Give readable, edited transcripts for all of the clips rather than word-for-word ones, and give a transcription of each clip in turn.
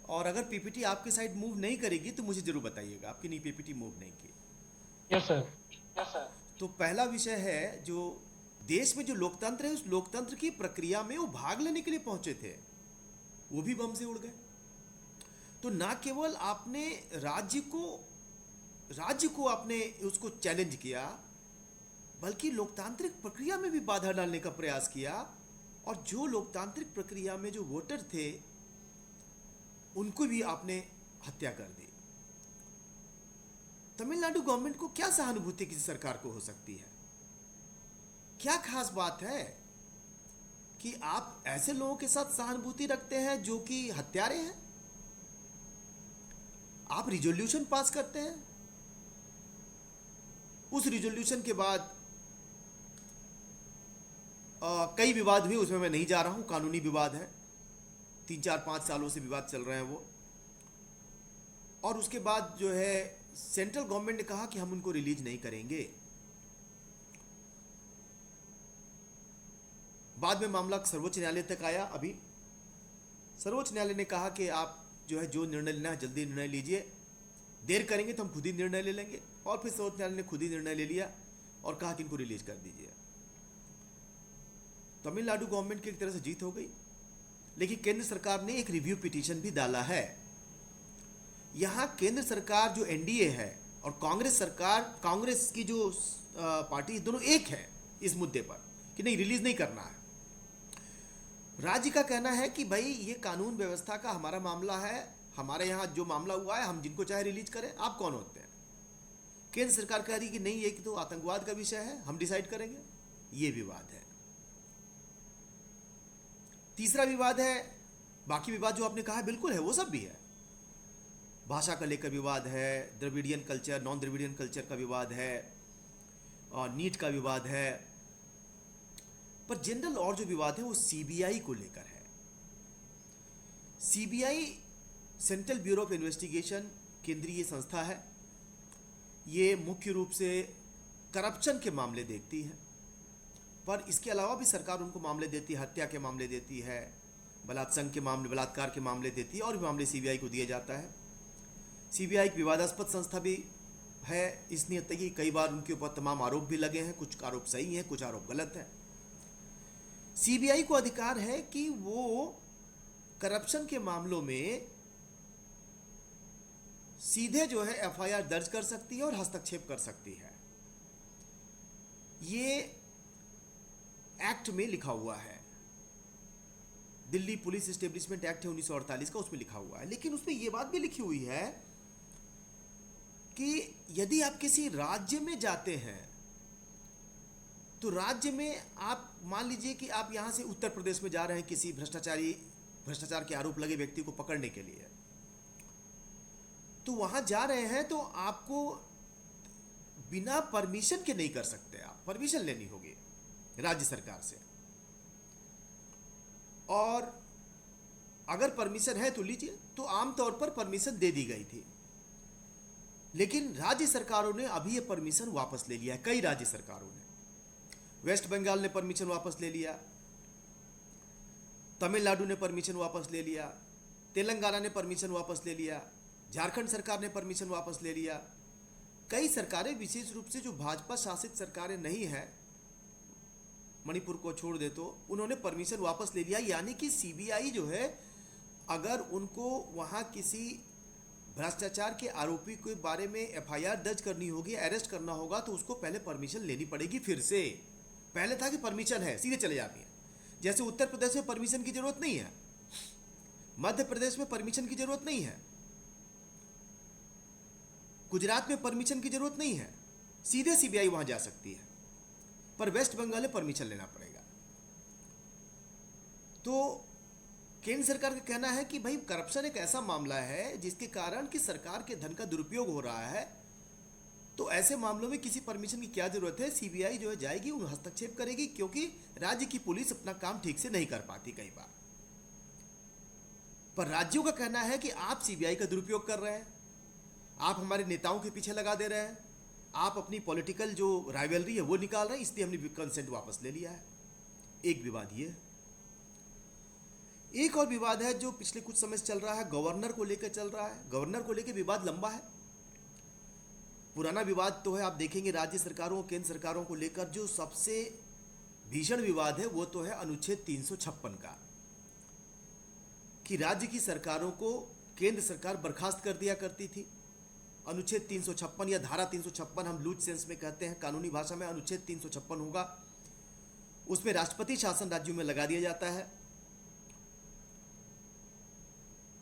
और अगर पीपीटी आपकी साइड मूव नहीं करेगी तो मुझे जरूर बताइएगा, आपकी नहीं पीपीटी मूव नहीं की। Yes sir. तो पहला विषय है जो देश में जो लोकतंत्र है, उस लोकतंत्र की प्रक्रिया में वो भाग लेने के लिए पहुंचे थे, वो भी बम से उड़ गए। तो ना केवल आपने राज्य को आपने उसको चैलेंज किया, बल्कि लोकतांत्रिक प्रक्रिया में भी बाधा डालने का प्रयास किया। और जो लोकतांत्रिक प्रक्रिया में जो वोटर थे, उनको भी आपने हत्या कर दी। तमिलनाडु गवर्नमेंट को क्या सहानुभूति किसी सरकार को हो सकती है? क्या खास बात है कि आप ऐसे लोगों के साथ सहानुभूति रखते हैं जो कि हत्यारे हैं? आप रिजोल्यूशन पास करते हैं, उस रिजोल्यूशन के बाद कई विवाद हुए, उसमें मैं नहीं जा रहा हूं, कानूनी विवाद है, 3 4 5 सालों से विवाद चल रहे हैं वो। और उसके बाद जो है सेंट्रल गवर्नमेंट ने कहा कि हम उनको रिलीज नहीं करेंगे। बाद में मामला सर्वोच्च न्यायालय तक आया। अभी सर्वोच्च न्यायालय ने कहा कि आप जो है जो निर्णय लेना है जल्दी निर्णय लीजिए, देर करेंगे तो हम खुद ही निर्णय ले लेंगे। और फिर सर्वोच्च न्यायालय ने खुद ही निर्णय ले लिया और कहा कि इनको रिलीज कर दीजिए। तमिलनाडु गवर्नमेंट की एक तरह से जीत हो गई। लेकिन केंद्र सरकार ने एक रिव्यू पिटीशन भी डाला है। यहां केंद्र सरकार जो एनडीए है और कांग्रेस सरकार, कांग्रेस की जो पार्टी, दोनों एक है इस मुद्दे पर कि नहीं, रिलीज नहीं करना है। राज्य का कहना है कि भाई ये कानून व्यवस्था का हमारा मामला है, हमारे यहाँ जो मामला हुआ है हम जिनको चाहे रिलीज करें, आप कौन होते हैं? केंद्र सरकार कह रही कि नहीं, ये तो आतंकवाद का विषय है, हम डिसाइड करेंगे। ये विवाद है। तीसरा विवाद है, बाकी विवाद जो आपने कहा बिल्कुल है, वो सब भी है। भाषा का लेकर विवाद है, Dravidian culture non Dravidian culture का विवाद है, और नीट का विवाद है। पर जनरल और जो विवाद है वो सीबीआई को लेकर है। CBI central bureau of investigation केंद्रीय संस्था है। ये मुख्य रूप से करप्शन के मामले देखती है, पर इसके अलावा भी सरकार उनको मामले देती है, हत्या के मामले देती है, बलात्संग के मामले, बलात्कार के मामले देती है, और भी मामले सीबीआई को दिया जाता है। सीबीआई एक विवादास्पद संस्था भी है, इसलिए कि कई बार उनके ऊपर तमाम आरोप भी लगे हैं, कुछ आरोप सही हैं, कुछ आरोप गलत हैं। सीबीआई को अधिकार है कि वो करप्शन के मामलों में सीधे जो है एफआईआर दर्ज कर सकती है और हस्तक्षेप कर सकती है। ये एक्ट में लिखा हुआ है, दिल्ली पुलिस एस्टेब्लिशमेंट एक्ट है 1948 का, उसमें लिखा हुआ है। लेकिन उसमें यह बात भी लिखी हुई है कि यदि आप किसी राज्य में जाते हैं तो राज्य में आप मान लीजिए कि आप यहां से उत्तर प्रदेश में जा रहे हैं किसी भ्रष्टाचार के आरोप लगे व्यक्ति को पकड़ने के लिए, तो वहां जा रहे हैं तो आपको बिना परमिशन के नहीं कर सकते, आप परमिशन लेनी होगी राज्य सरकार से। और अगर परमिशन है तो लीजिए, तो आमतौर पर परमिशन दे दी गई थी। लेकिन राज्य सरकारों ने अभी ये परमिशन वापस ले लिया है, कई राज्य सरकारों ने। वेस्ट बंगाल ने परमिशन वापस ले लिया, तमिलनाडु ने परमिशन वापस ले लिया, तेलंगाना ने परमिशन वापस ले लिया, झारखंड सरकार ने परमिशन वापस ले लिया। कई सरकारें, विशेष रूप से जो भाजपा शासित सरकारें नहीं है, मणिपुर को छोड़ दे, तो उन्होंने परमिशन वापस ले लिया। यानी कि सीबीआई जो है, अगर उनको वहां किसी भ्रष्टाचार के आरोपी के बारे में एफआईआर दर्ज करनी होगी, अरेस्ट करना होगा, तो उसको पहले परमिशन लेनी पड़ेगी फिर से। पहले था कि परमिशन है, सीधे चले जाती है। जैसे उत्तर प्रदेश में परमिशन की जरूरत नहीं है, मध्य प्रदेश में परमिशन की जरूरत नहीं है, गुजरात में परमिशन की जरूरत नहीं है, सीधे सीबीआई वहां जा सकती है। पर वेस्ट बंगाल में परमिशन लेना पड़ेगा। तो केंद्र सरकार का कहना है कि भाई करप्शन एक ऐसा मामला है जिसके कारण कि सरकार के धन का दुरुपयोग हो रहा है, तो ऐसे मामलों में किसी परमिशन की क्या जरूरत है। सीबीआई जो है जाएगी, उन हस्तक्षेप करेगी, क्योंकि राज्य की पुलिस अपना काम ठीक से नहीं कर पाती कई बार। पर राज्यों का कहना है कि आप सीबीआई का दुरुपयोग कर रहे हैं, आप हमारे नेताओं के पीछे लगा दे रहे हैं, आप अपनी पॉलिटिकल जो राइवलरी है वो निकाल रहे हैं, इसलिए हमने कंसेंट वापस ले लिया है। एक विवाद ये है। एक और विवाद है जो पिछले कुछ समय से चल रहा है, गवर्नर को लेकर चल रहा है। गवर्नर को लेकर विवाद लंबा है, पुराना विवाद तो है। आप देखेंगे राज्य सरकारों केंद्र सरकारों को लेकर जो सबसे भीषण विवाद है वो तो है अनुच्छेद 356 का, कि राज्य की सरकारों को केंद्र सरकार बर्खास्त कर दिया करती थी। अनुच्छेद 356 या धारा 356 हम लूज सेंस में कहते हैं, कानूनी भाषा में अनुच्छेद 356 होगा। उसमें राष्ट्रपति शासन राज्यों में लगा दिया जाता है।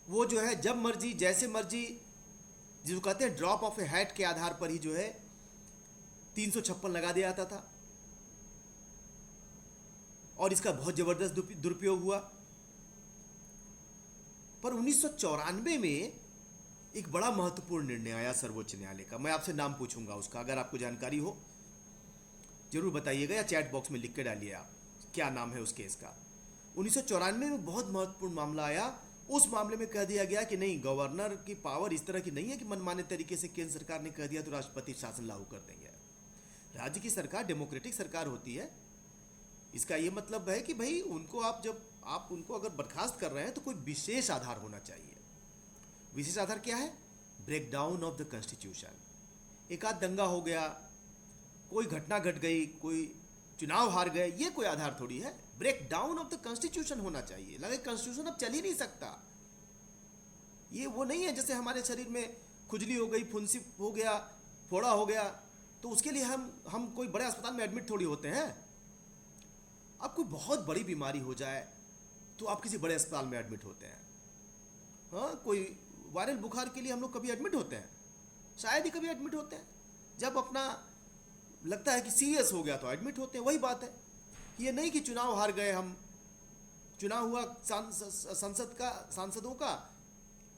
वो जो है जब मर्जी जैसे मर्जी, जिसको कहते हैं ड्रॉप ऑफ ए हैट के आधार पर ही जो है 356 लगा दिया जाता था, और इसका बहुत जबरदस्त दुरुपयोग हुआ। पर 1994 में एक बड़ा महत्वपूर्ण निर्णय आया सर्वोच्च न्यायालय का। मैं आपसे नाम पूछूंगा उसका, अगर आपको जानकारी हो जरूर बताइएगा या चैट बॉक्स में लिख के डालिए आप क्या नाम है उस केस का। 1994 में बहुत महत्वपूर्ण मामला आया। उस मामले में कह दिया गया कि नहीं, गवर्नर की पावर इस तरह की नहीं है कि मनमाने तरीके से केंद्र सरकार ने कह दिया तो राष्ट्रपति शासन लागू कर देंगे। राज्य की सरकार डेमोक्रेटिक सरकार होती है। इसका ये मतलब है कि भाई उनको आप जब आप उनको अगर बर्खास्त कर रहे हैं तो कोई विशेष आधार होना चाहिए। विशेष आधार क्या है? Break down of the constitution. एक आध दंगा हो गया, कोई घटना घट गई, कोई चुनाव हार गए, ये कोई आधार थोड़ी है। Break down of the constitution होना चाहिए। लगे कॉन्स्टिट्यूशन अब चल ही नहीं सकता। ये वो नहीं है जैसे हमारे शरीर में खुजली हो गई, फुंसी हो गया, फोड़ा हो गया, तो उसके लिए हम कोई बड़े अस्पताल में एडमिट थोड़ी होते हैं। अब कोई बहुत बड़ी बीमारी हो जाए तो आप किसी बड़े अस्पताल में एडमिट होते हैं। हाँ, कोई वायरल बुखार के लिए हम लोग कभी एडमिट होते हैं? शायद ही कभी एडमिट होते हैं। जब अपना लगता है कि सीरियस हो गया तो एडमिट होते हैं। वही बात है। ये नहीं कि चुनाव हार गए हम, चुनाव हुआ सांसदों का,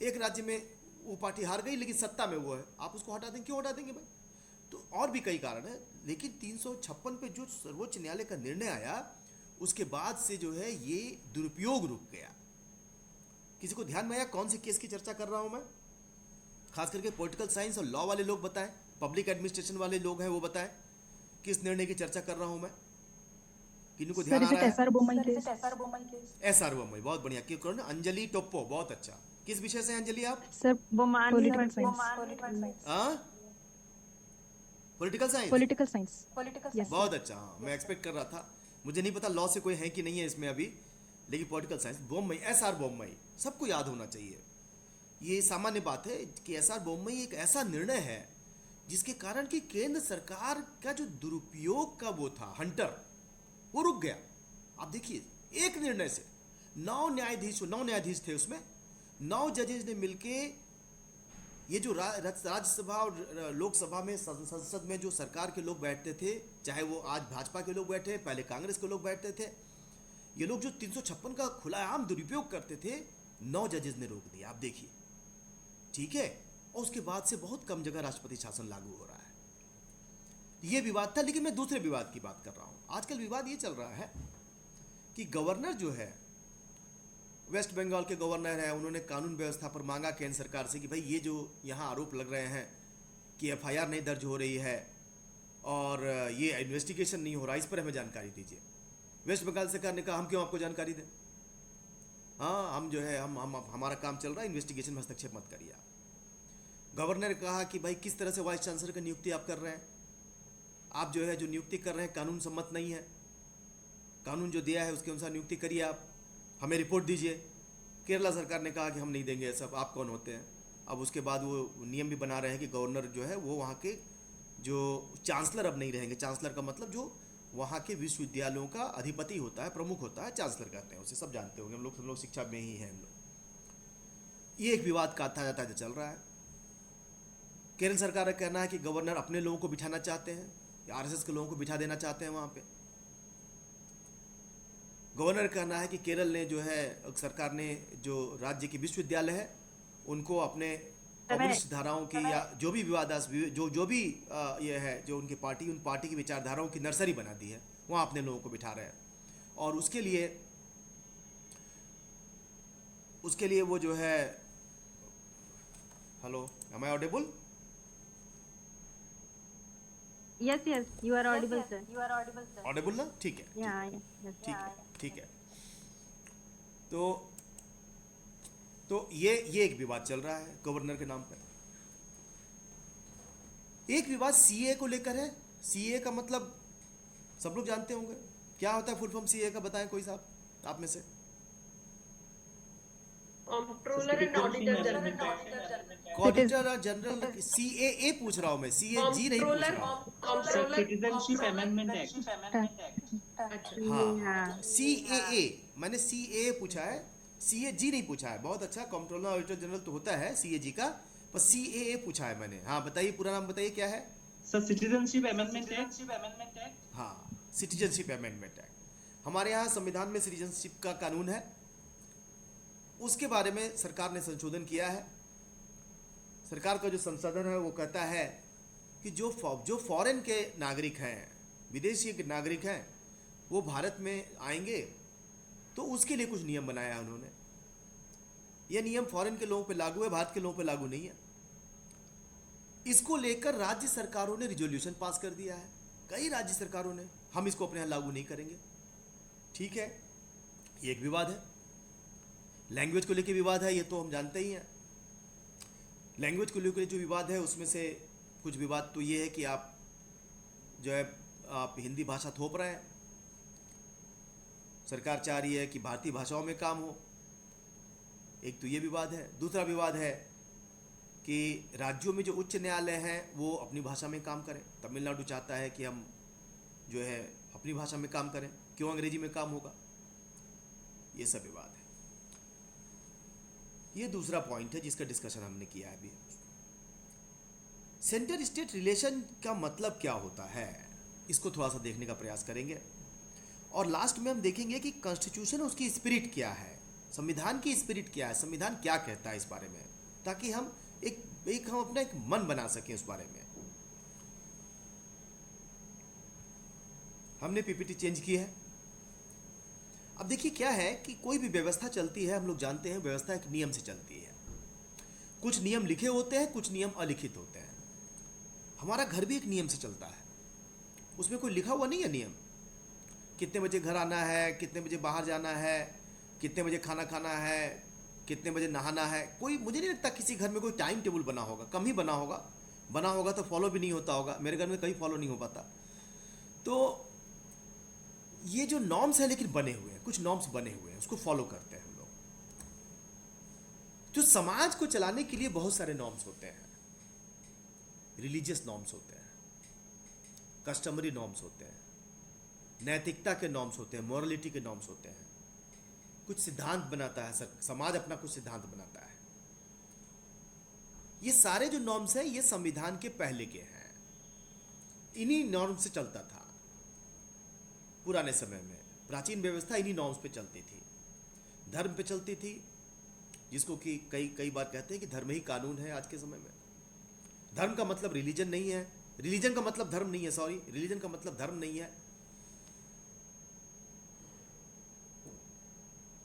एक राज्य में वो पार्टी हार गई लेकिन सत्ता में वो है, आप उसको हटा देंगे। क्यों हटा देंगे भाई? तो और भी कई कारण है, लेकिन 356 पे जो सर्वोच्च न्यायालय का निर्णय आया उसके बाद से जो है ये दुरुपयोग रुक गया। किसी को ध्यान में आया कौन से केस की चर्चा कर रहा हूं मैं? खास करके पॉलिटिकल साइंस और लॉ वाले लोग बताएं, पब्लिक एडमिनिस्ट्रेशन वाले लोग हैं वो बताएं किस निर्णय की चर्चा कर रहा हूं मैं। किनको ध्यान आ रहा है? SR Bommai case. SR Bommai, बहुत बढ़िया। क्यों करो ना, अंजलि टोप्पो, बहुत अच्छा। किस विषय से अंजलि आप? Sir political political science. Political science, political science. Yes बहुत सर। अच्छा। हाँ, मैं एक्सपेक्ट कर रहा था। मुझे नहीं पता लॉ से कोई है कि नहीं है इसमें अभी, लेकिन political science, Bommai, SR Bommai सबको याद होना चाहिए। ये सामान्य बात है कि एसआर बोम्मई एक ऐसा निर्णय है जिसके कारण कि केंद्र सरकार का जो दुरुपयोग का वो था हंटर, वो रुक गया। आप देखिए एक निर्णय से 9 न्यायाधीश थे उसमें, 9 जजेस ने मिलके ये जो राज्यसभा और लोकसभा में संसद में जो सरकार के लोग बैठते थे, चाहे वो आज भाजपा के लोग बैठे, पहले कांग्रेस के लोग बैठते थे, ये लोग जो 356 का खुलाआम दुरुपयोग करते थे, 9 जजेस ने रोक दिया। आप देखिए, ठीक है। और उसके बाद से बहुत कम जगह राष्ट्रपति शासन लागू हो रहा है। ये विवाद था। लेकिन मैं दूसरे विवाद की बात कर रहा हूं। आजकल विवाद ये चल रहा है कि गवर्नर जो है, वेस्ट बंगाल के गवर्नर हैं, उन्होंने कानून व्यवस्था पर मांगा केंद्र सरकार से कि भाई ये जो यहाँ आरोप लग रहे हैं कि एफआईआर नहीं दर्ज हो रही है और ये इन्वेस्टिगेशन नहीं हो रहा, इस पर हमें जानकारी दीजिए। वेस्ट बंगाल सरकार ने कहा हम क्यों आपको जानकारी दें, हाँ हम जो है हम हमारा काम चल रहा है, इन्वेस्टिगेशन में हस्तक्षेप मत करिए आप। गवर्नर ने कहा कि भाई किस तरह से वाइस चांसलर की नियुक्ति आप कर रहे हैं, आप जो है जो नियुक्ति कर रहे हैं कानून सम्मत नहीं है, कानून जो दिया है उसके अनुसार नियुक्ति करिए, आप हमें रिपोर्ट दीजिए। केरला सरकार ने कहा कि हम नहीं देंगे ये सब, आप कौन होते हैं। अब उसके बाद वो नियम भी बना रहे हैं कि गवर्नर जो है वो वहाँ के जो चांसलर अब नहीं रहेंगे। चांसलर का मतलब जो वहाँ के विश्वविद्यालयों का अधिपति होता है, प्रमुख होता है, चांसलर कहते हैं उसे, सब जानते होंगे, हम लोग शिक्षा में ही हैं हम लोग। ये एक विवाद का आता जाता चल रहा है। केरल सरकार का कहना है कि गवर्नर अपने लोगों को बिठाना चाहते हैं या आरएसएस के लोगों को बिठा देना चाहते हैं वहाँ पे। गवर्नर का कहना है कि केरल ने जो है, सरकार ने जो राज्य के विश्वविद्यालय है उनको अपने कम्युनिस्ट धाराओं की या जो भी जो भी ये है जो उन पार्टी की विचारधाराओं की नर्सरी बना दी है, वहाँ अपने लोगों को बिठा रहे हैं। और उसके लिए वो जो है, hello, am I audible? Yes, you are audible, sir. Audible ना? ठीक है, Yeah, yes. ठीक है। तो तो ये एक विवाद चल रहा है गवर्नर के नाम पर। एक विवाद सीए को लेकर है। सीए का मतलब सब लोग जानते होंगे, क्या होता है फुल फॉर्म सीए का, बताएं कोई साहब आप में से। Controller and auditor general. Auditor general, CAA पूछ रहा हूं मैं, सीएजी नहीं पूछ रहा हूं। Citizenship amendment act. हाँ, सीएए, मैंने सीएए पूछा है, सीएजी नहीं पूछा है। बहुत अच्छा, कंट्रोलर ऑडिटर जनरल तो होता है सीएजी का, पर सीएए पूछा है मैंने। हाँ बताइए, पूरा नाम बताइए क्या है। Sir citizenship amendment act. हाँ, सिटीजनशिप अमेंडमेंट एक्ट। हमारे यहाँ संविधान में सिटीजनशिप का कानून है, उसके बारे में सरकार ने संशोधन किया है। सरकार का जो संशोधन है वो कहता है कि जो फॉरेन के नागरिक हैं, विदेशी के नागरिक हैं, वो भारत में आएंगे तो उसके लिए कुछ नियम बनाया है उन्होंने। ये नियम फॉरेन के लोगों पे लागू है, भारत के लोगों पे लागू नहीं है। इसको लेकर राज्य सरकारों ने रिजोल्यूशन पास कर दिया है, कई राज्य सरकारों ने, हम इसको अपने यहाँ लागू नहीं करेंगे। ठीक है, ये एक विवाद है। लैंग्वेज को लेकर विवाद है, ये तो हम जानते ही हैं। लैंग्वेज को लेकर जो विवाद है उसमें से कुछ विवाद तो ये है कि आप जो है आप हिंदी भाषा थोप रहे हैं। सरकार चाह रही है कि भारतीय भाषाओं में काम हो, एक तो ये विवाद है। दूसरा विवाद है कि राज्यों में जो उच्च न्यायालय हैं वो अपनी भाषा में काम करें। तमिलनाडु चाहता है कि हम जो है अपनी भाषा में काम करें, क्यों अंग्रेजी में काम होगा। ये सब विवाद है। ये दूसरा पॉइंट है जिसका डिस्कशन हमने किया है अभी। सेंटर स्टेट रिलेशन का मतलब क्या होता है, इसको थोड़ा सा देखने का प्रयास करेंगे। और लास्ट में हम देखेंगे कि कॉन्स्टिट्यूशन, उसकी स्पिरिट क्या है, संविधान की स्पिरिट क्या है, संविधान क्या कहता है इस बारे में, ताकि हम हम अपना एक मन बना सकें उस बारे में। हमने पीपीटी चेंज की है। अब देखिए क्या है कि कोई भी व्यवस्था चलती है, हम लोग जानते हैं व्यवस्था एक नियम से चलती है। कुछ नियम लिखे होते हैं, कुछ नियम अलिखित होते हैं। हमारा घर भी एक नियम से चलता है, उसमें कोई लिखा हुआ नहीं है नियम। कितने बजे घर आना है, कितने बजे बाहर जाना है, कितने बजे खाना खाना है, कितने बजे नहाना है, कोई, मुझे नहीं लगता किसी घर में कोई टाइम टेबल बना होगा, कम ही बना होगा तो फॉलो भी नहीं होता होगा। मेरे घर में कहीं फॉलो नहीं हो पाता। तो ये जो नॉर्म्स है, लेकिन बने हुए हैं, कुछ नॉर्म्स बने हुए हैं, उसको फॉलो करते हैं हम लोग। जो समाज को चलाने के लिए बहुत सारे नॉर्म्स होते हैं। रिलीजियस नॉर्म्स होते हैं, कस्टमरी नॉर्म्स होते हैं, नैतिकता के नॉर्म्स होते हैं, मॉरलिटी के नॉर्म्स होते हैं। कुछ सिद्धांत बनाता है समाज, अपना कुछ सिद्धांत बनाता है। ये सारे जो नॉर्म्स हैं ये संविधान के पहले के हैं। इन्हीं नॉर्म्स से चलता था पुराने समय में। प्राचीन व्यवस्था इन्हीं नॉर्म्स पे चलती थी, धर्म पे चलती थी, जिसको कि कई बार कहते हैं कि धर्म ही कानून है आज के समय में। धर्म का मतलब रिलीजन नहीं है, रिलीजन का मतलब धर्म नहीं है, सॉरी, रिलीजन का मतलब धर्म नहीं है।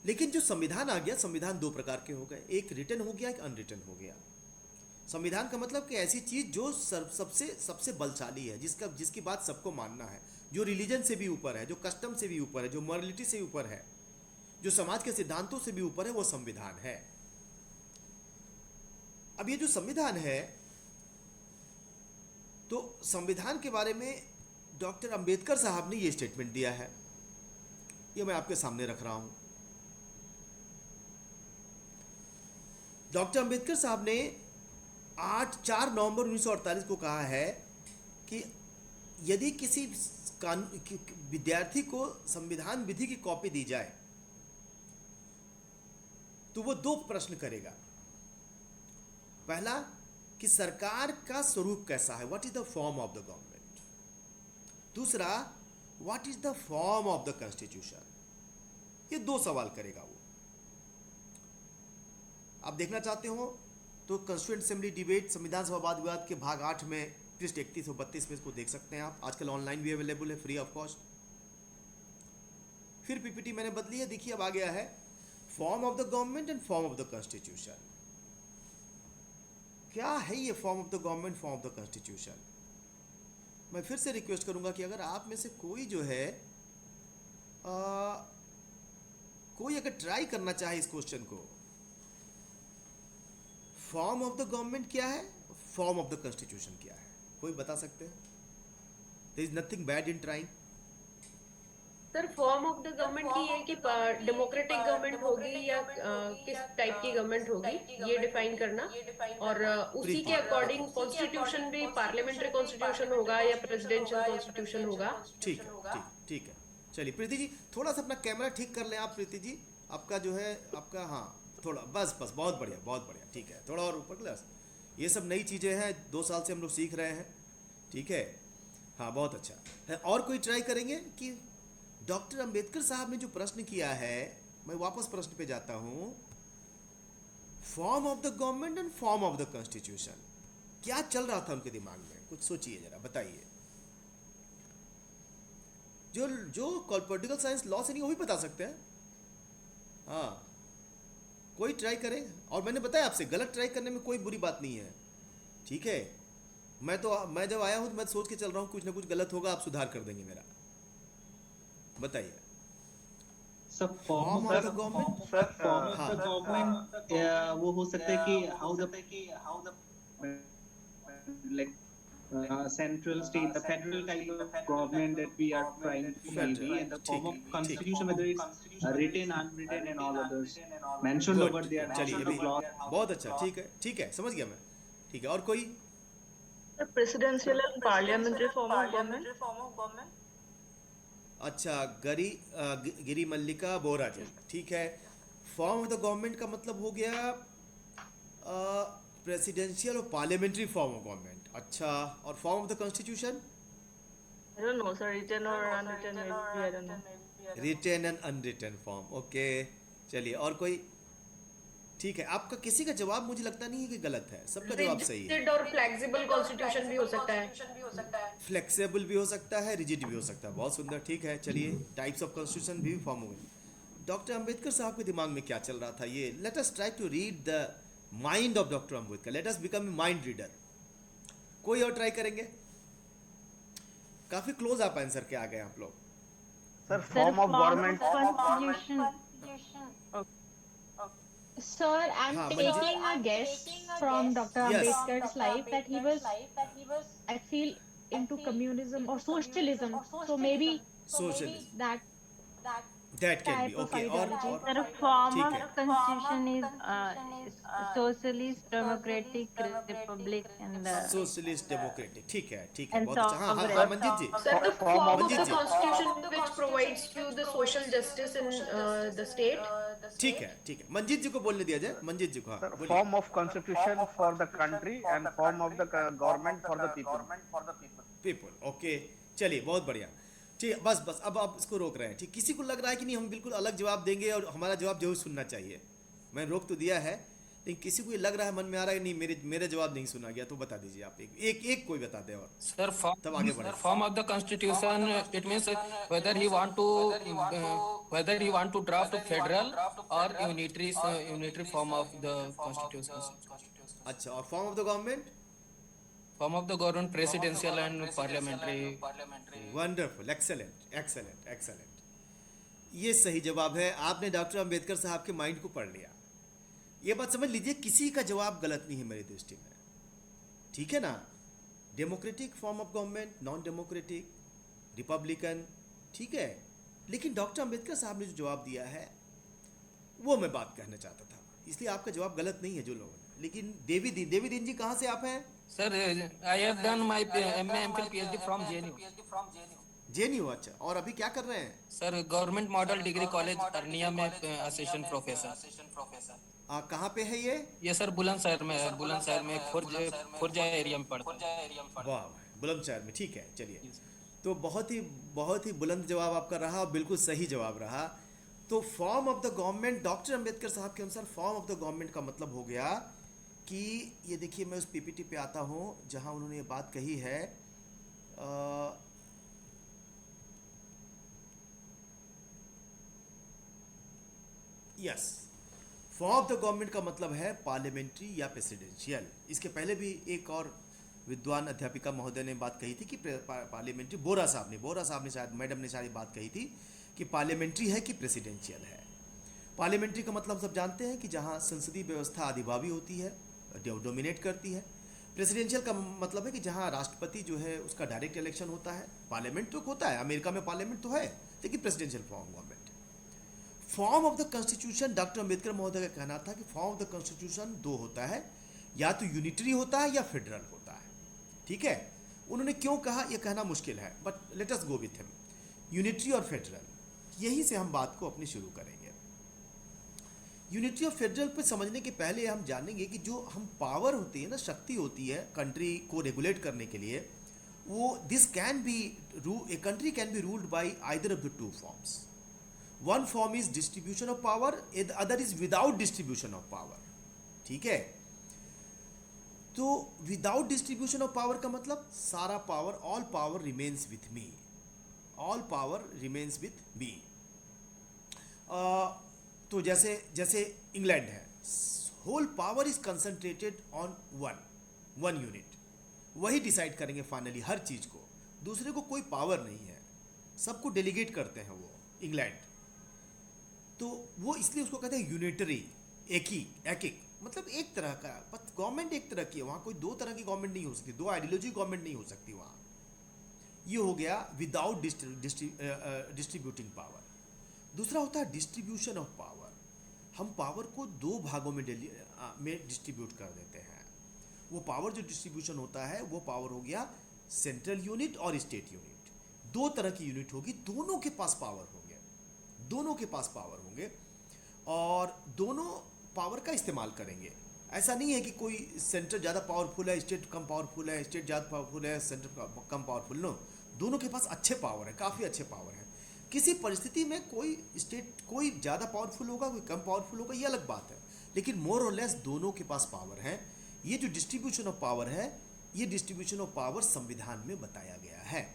लेकिन जो संविधान आ गया, संविधान दो प्रकार के हो गए, एक रिटन हो गया, एक अनरिटन हो गया। संविधान का मतलब कि ऐसी चीज जो सबसे बलशाली है, जिसकी बात सबको मानना है, जो रिलीजन से भी ऊपर है, जो कस्टम से भी ऊपर है, जो मॉरलिटी से ऊपर है, जो समाज के सिद्धांतों से भी ऊपर है, वो संविधान है। अब ये जो संविधान है, तो संविधान के बारे में डॉक्टर अंबेडकर साहब ने ये स्टेटमेंट दिया है, ये मैं आपके सामने रख रहा हूं। डॉक्टर अंबेडकर साहब ने 4 नवंबर 1948 को कहा है कि यदि किसी विद्यार्थी को संविधान विधि की कॉपी दी जाए तो वो 2 प्रश्न करेगा। पहला कि सरकार का स्वरूप कैसा है, what is the form of the government. दूसरा, what is the form of the constitution. ये 2 सवाल करेगा वो। आप देखना चाहते हो तो कॉन्स्टिट्यूएंट असेंबली डिबेट संविधान सभा वाद विवाद के भाग 8 में पृष्ठ 31 और 32 में इसको देख सकते हैं आप। आजकल ऑनलाइन भी अवेलेबल है, फ्री ऑफ कॉस्ट। फिर पीपीटी मैंने बदली है, देखिए अब आ गया है form of the government and form of the constitution. क्या है ये form of the government, form of the constitution. मैं फिर से रिक्वेस्ट करूंगा कि अगर आप में से कोई जो है कोई अगर ट्राई करना चाहे इस क्वेश्चन को, फॉर्म ऑफ द गवर्नमेंट क्या है, फॉर्म ऑफ द कॉन्स्टिट्यूशन क्या है, कोई बता सकते हैं? There is nothing bad in trying. Sir form of the government की है कि डेमोक्रेटिक गवर्नमेंट होगी या किस टाइप की गवर्नमेंट होगी ये डिफाइन करना, और उसी के अकॉर्डिंग कॉन्स्टिट्यूशन भी पार्लियामेंट्री कॉन्स्टिट्यूशन होगा या प्रेसिडेंशियल कॉन्स्टिट्यूशन होगा। ठीक है, ठीक है। चलिए प्रीति जी, थोड़ा सा अपना कैमरा ठीक कर लें आप। प्रीति जी आपका जो है आपका, हाँ थोड़ा, बस बहुत बढ़िया, बहुत बढ़िया, ठीक है, थोड़ा और ऊपर क्लास। ये सब नई चीज़ें हैं, 2 साल से हम लोग सीख रहे हैं, ठीक है, हाँ बहुत अच्छा है। और कोई ट्राई करेंगे कि डॉक्टर अंबेडकर साहब ने जो प्रश्न किया है, मैं वापस प्रश्न पे जाता हूँ, form of the government and form of the constitution, क्या चल रहा था उनके दिमाग में, कुछ सोचिए जरा, बताइए। जो पॉलिटिकल साइंस लॉ से नहीं वो भी बता सकते हैं, हाँ कोई ट्राई करे। और मैंने बताया आपसे, गलत ट्राई करने में कोई बुरी बात नहीं है, ठीक है। मैं जब आया हूँ तो मैं सोच के चल रहा हूँ कुछ ना कुछ गलत होगा, आप सुधार कर देंगे मेरा। बताइए। सब फॉर्म ऑफ द गवर्नमेंट वो हो सकता है कि how the like central state, the federal kind of government that we are trying to maybe, and the form of constitution, whether it's written, unwritten, and all others mentioned over there. चलिए ये भी बहुत अच्छा, ठीक है, समझ गया मैं, ठीक है। और कोई? Presidential and parliamentary form of government. अच्छा, गिरी मल्लिका बोरा जी, ठीक है। फॉर्म ऑफ द गवर्नमेंट का मतलब हो गया प्रेसिडेंशियल और पार्लियामेंट्री फॉर्म ऑफ गवर्नमेंट, अच्छा। और form of the constitution? I don't know, sir. Written or unwritten, maybe. I don't know. Written and unwritten form, okay. चलिए और कोई? ठीक है, आपका किसी का जवाब मुझे लगता नहीं है कि गलत है, सबका जवाब सही है। रिजिड और फ्लेक्सिबल कॉन्स्टिट्यूशन भी हो सकता है। फ्लेक्सिबल भी हो सकता है, रिजिड भी हो सकता है, बहुत सुंदर, ठीक है। चलिए, टाइप्स ऑफ कॉन्स्टिट्यूशन भी फॉर्म हो गए। डॉक्टर अंबेडकर साहब के दिमाग में क्या चल रहा था, ये let us try to read the mind of doctor Ambedkar, let us become a mind reader. कोई और ट्राई करेंगे? काफी क्लोज आप आंसर के आ गए आप लोग। Sir form of government Constitution. Sir, I'm हाँ, taking a guess from Dr. Yes. Ambedkar's life that he was, I feel, into communism or socialism. So maybe socialist, that that can be, type of okay. और ideology. The form ठीक of है। constitution is socialist, democratic, republic, and socialist democratic, ठीक है, And बहुत अच्छा। हाँ हाँ sovereign. हाँ, मंजीत जी। Sir, the form of Manjit the ji. constitution which provides you the social justice in the state. ठीक है, मंजीत जी को बोलने दिया जाए, मंजीत जी को, हाँ सर बोलिए। Form of constitution for the country and form of the government for the people. People, okay. चलिए बहुत बढ़िया, ठीक है। बस अब इसको रोक रहे हैं, ठीक। किसी को लग रहा है कि नहीं हम बिल्कुल अलग जवाब देंगे और हमारा जवाब जरूर सुनना चाहिए, मैं रोक तो दिया है, लेकिन किसी को ये लग रहा है, मन में आ रहा है नहीं मेरे जवाब नहीं सुना गया, तो बता दीजिए आप, एक कोई बता दे और Sir, तब आगे बढ़े। form of the constitution, it means whether he want to draft federal or unitary form of the constitution. अच्छा, और form of the government? Form of the government presidential and parliamentary. Wonderful, excellent. ये सही जवाब है। आपने doctor Ambedkar साहब के mind को पढ़ लिया, ये बात समझ लीजिए, किसी का जवाब गलत नहीं है मेरी दृष्टि में, ठीक है ना। Democratic form of government, non democratic, Republican, ठीक है। लेकिन डॉक्टर अंबेडकर साहब ने जो जवाब दिया है वो मैं बात कहना चाहता था, इसलिए आपका जवाब गलत नहीं है जो लोगों ने। लेकिन देवी दीन जी कहाँ से आप हैं? Sir, I have done my MA, MPhil, PhD from JNU. JNU, अच्छा। और अभी क्या कर रहे हैं? Sir, Government Model Degree College Arniya में असिस्टेंट प्रोफेसर। कहाँ पे है ये? ये सर बुलंदशहर में है, बुलंदशहर में खुर्जा एरिया में पड़ता है। वाह, बुलंदशहर में, ठीक है। चलिए, तो बहुत ही बुलंद जवाब आपका रहा और बिल्कुल सही जवाब रहा। तो form of the government, doctor Ambedkar साहब के अनुसार फॉर्म ऑफ द गवर्नमेंट का मतलब हो गया कि ये देखिए, मैं उस पीपीटी पे आता हूँ जहाँ उन्होंने ये बात कही है, yes, form of the government का मतलब है पार्लियामेंट्री या प्रेसिडेंशियल। इसके पहले भी एक और विद्वान अध्यापिका महोदय ने बात कही थी कि पार्लियामेंट्री, बोरा साहब ने शायद, मैडम ने शायद बात कही थी कि पार्लियामेंट्री है कि प्रेसिडेंशियल है। पार्लियामेंट्री का मतलब सब जानते हैं कि जहाँ संसदीय व्यवस्था अधिभावी होती है, डोमिनेट करती है। प्रेसिडेंशियल का मतलब है कि जहाँ राष्ट्रपति जो है उसका डायरेक्ट इलेक्शन होता है, पार्लियामेंट तो होता है, अमेरिका में पार्लियामेंट तो है, लेकिन presidential form government. Form of the constitution, doctor Ambedkar महोदय का कहना था कि फॉर्म ऑफ द कॉन्स्टिट्यूशन दो होता है, या तो यूनिटरी होता है या फेडरल होता है। ठीक है, उन्होंने क्यों कहा यह कहना मुश्किल है, but let us go with him, unitary और फेडरल। यहीं से हम बात को अपनी शुरू करेंगे। यूनिटी और फेडरल पे समझने के पहले हम जानेंगे कि जो हम पावर होती है ना, शक्ति होती है कंट्री को रेगुलेट करने के लिए, वो this can be, a country can be ruled by either of the two forms. One form is distribution of power, other is without distribution of power. ठीक है, तो विदाउट डिस्ट्रीब्यूशन ऑफ पावर का मतलब सारा power, all power remains with me, all power remains with me. तो जैसे England है, whole power is concentrated on one unit, वही डिसाइड करेंगे फाइनली हर चीज को, दूसरे को कोई पावर नहीं है, सबको डेलीगेट करते हैं वो इंग्लैंड। तो वो इसलिए उसको कहते हैं यूनिटरी, एक मतलब एक तरह का, बस गवर्नमेंट एक तरह की है, वहाँ कोई दो तरह की गवर्नमेंट नहीं हो सकती, दो आइडियोलॉजी गवर्नमेंट नहीं हो सकती वहाँ। ये हो गया विदाउट डिस्ट्रीब्यूटिंग पावर। दूसरा होता है डिस्ट्रीब्यूशन ऑफ पावर, हम पावर को दो भागों में डिस्ट्रीब्यूट कर देते हैं। वो पावर जो डिस्ट्रीब्यूशन होता है वो पावर हो गया सेंट्रल यूनिट और स्टेट यूनिट, दो तरह की यूनिट होगी, दोनों के पास पावर होंगे, दोनों के पास पावर होंगे और दोनों पावर का इस्तेमाल करेंगे। ऐसा नहीं है कि कोई सेंटर ज़्यादा पावरफुल है, स्टेट कम पावरफुल है, स्टेट ज़्यादा पावरफुल है, सेंटर कम पावरफुल, नो, दोनों के पास अच्छे पावर है, काफ़ी अच्छे पावर है। किसी परिस्थिति में कोई स्टेट कोई ज़्यादा पावरफुल होगा, कोई कम पावरफुल होगा, ये अलग बात है, लेकिन मोर और लेस दोनों के पास पावर है। ये जो डिस्ट्रीब्यूशन ऑफ पावर है, ये डिस्ट्रीब्यूशन ऑफ पावर संविधान में बताया गया है।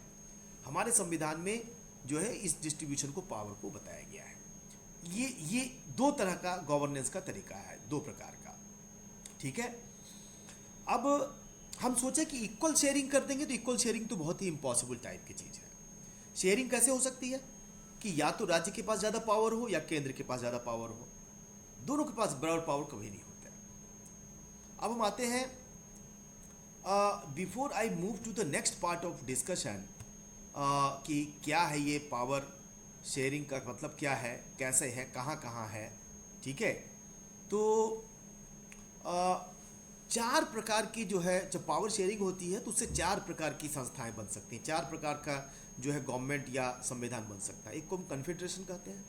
हमारे संविधान में जो है इस डिस्ट्रीब्यूशन को, पावर को बताया गया है। ये दो तरह का गवर्नेंस का तरीका है, दो प्रकार का। ठीक है, अब हम सोचे कि इक्वल शेयरिंग कर देंगे, तो इक्वल शेयरिंग तो बहुत ही इम्पॉसिबल टाइप की चीज़ है। शेयरिंग कैसे हो सकती है कि या तो राज्य के पास ज़्यादा पावर हो या केंद्र के पास ज़्यादा पावर हो, दोनों के पास बराबर पावर कभी नहीं होता है। अब हम आते हैं, before I move to the next part of discussion, कि क्या है ये पावर शेयरिंग का मतलब क्या है, कैसे है, कहाँ है। ठीक है, तो चार प्रकार की जो है, जब पावर शेयरिंग होती है तो उससे चार प्रकार की संस्थाएं बन सकती हैं, चार प्रकार का जो है गवर्नमेंट या संविधान बन सकता है। एक को हम कन्फेडरेशन कहते हैं।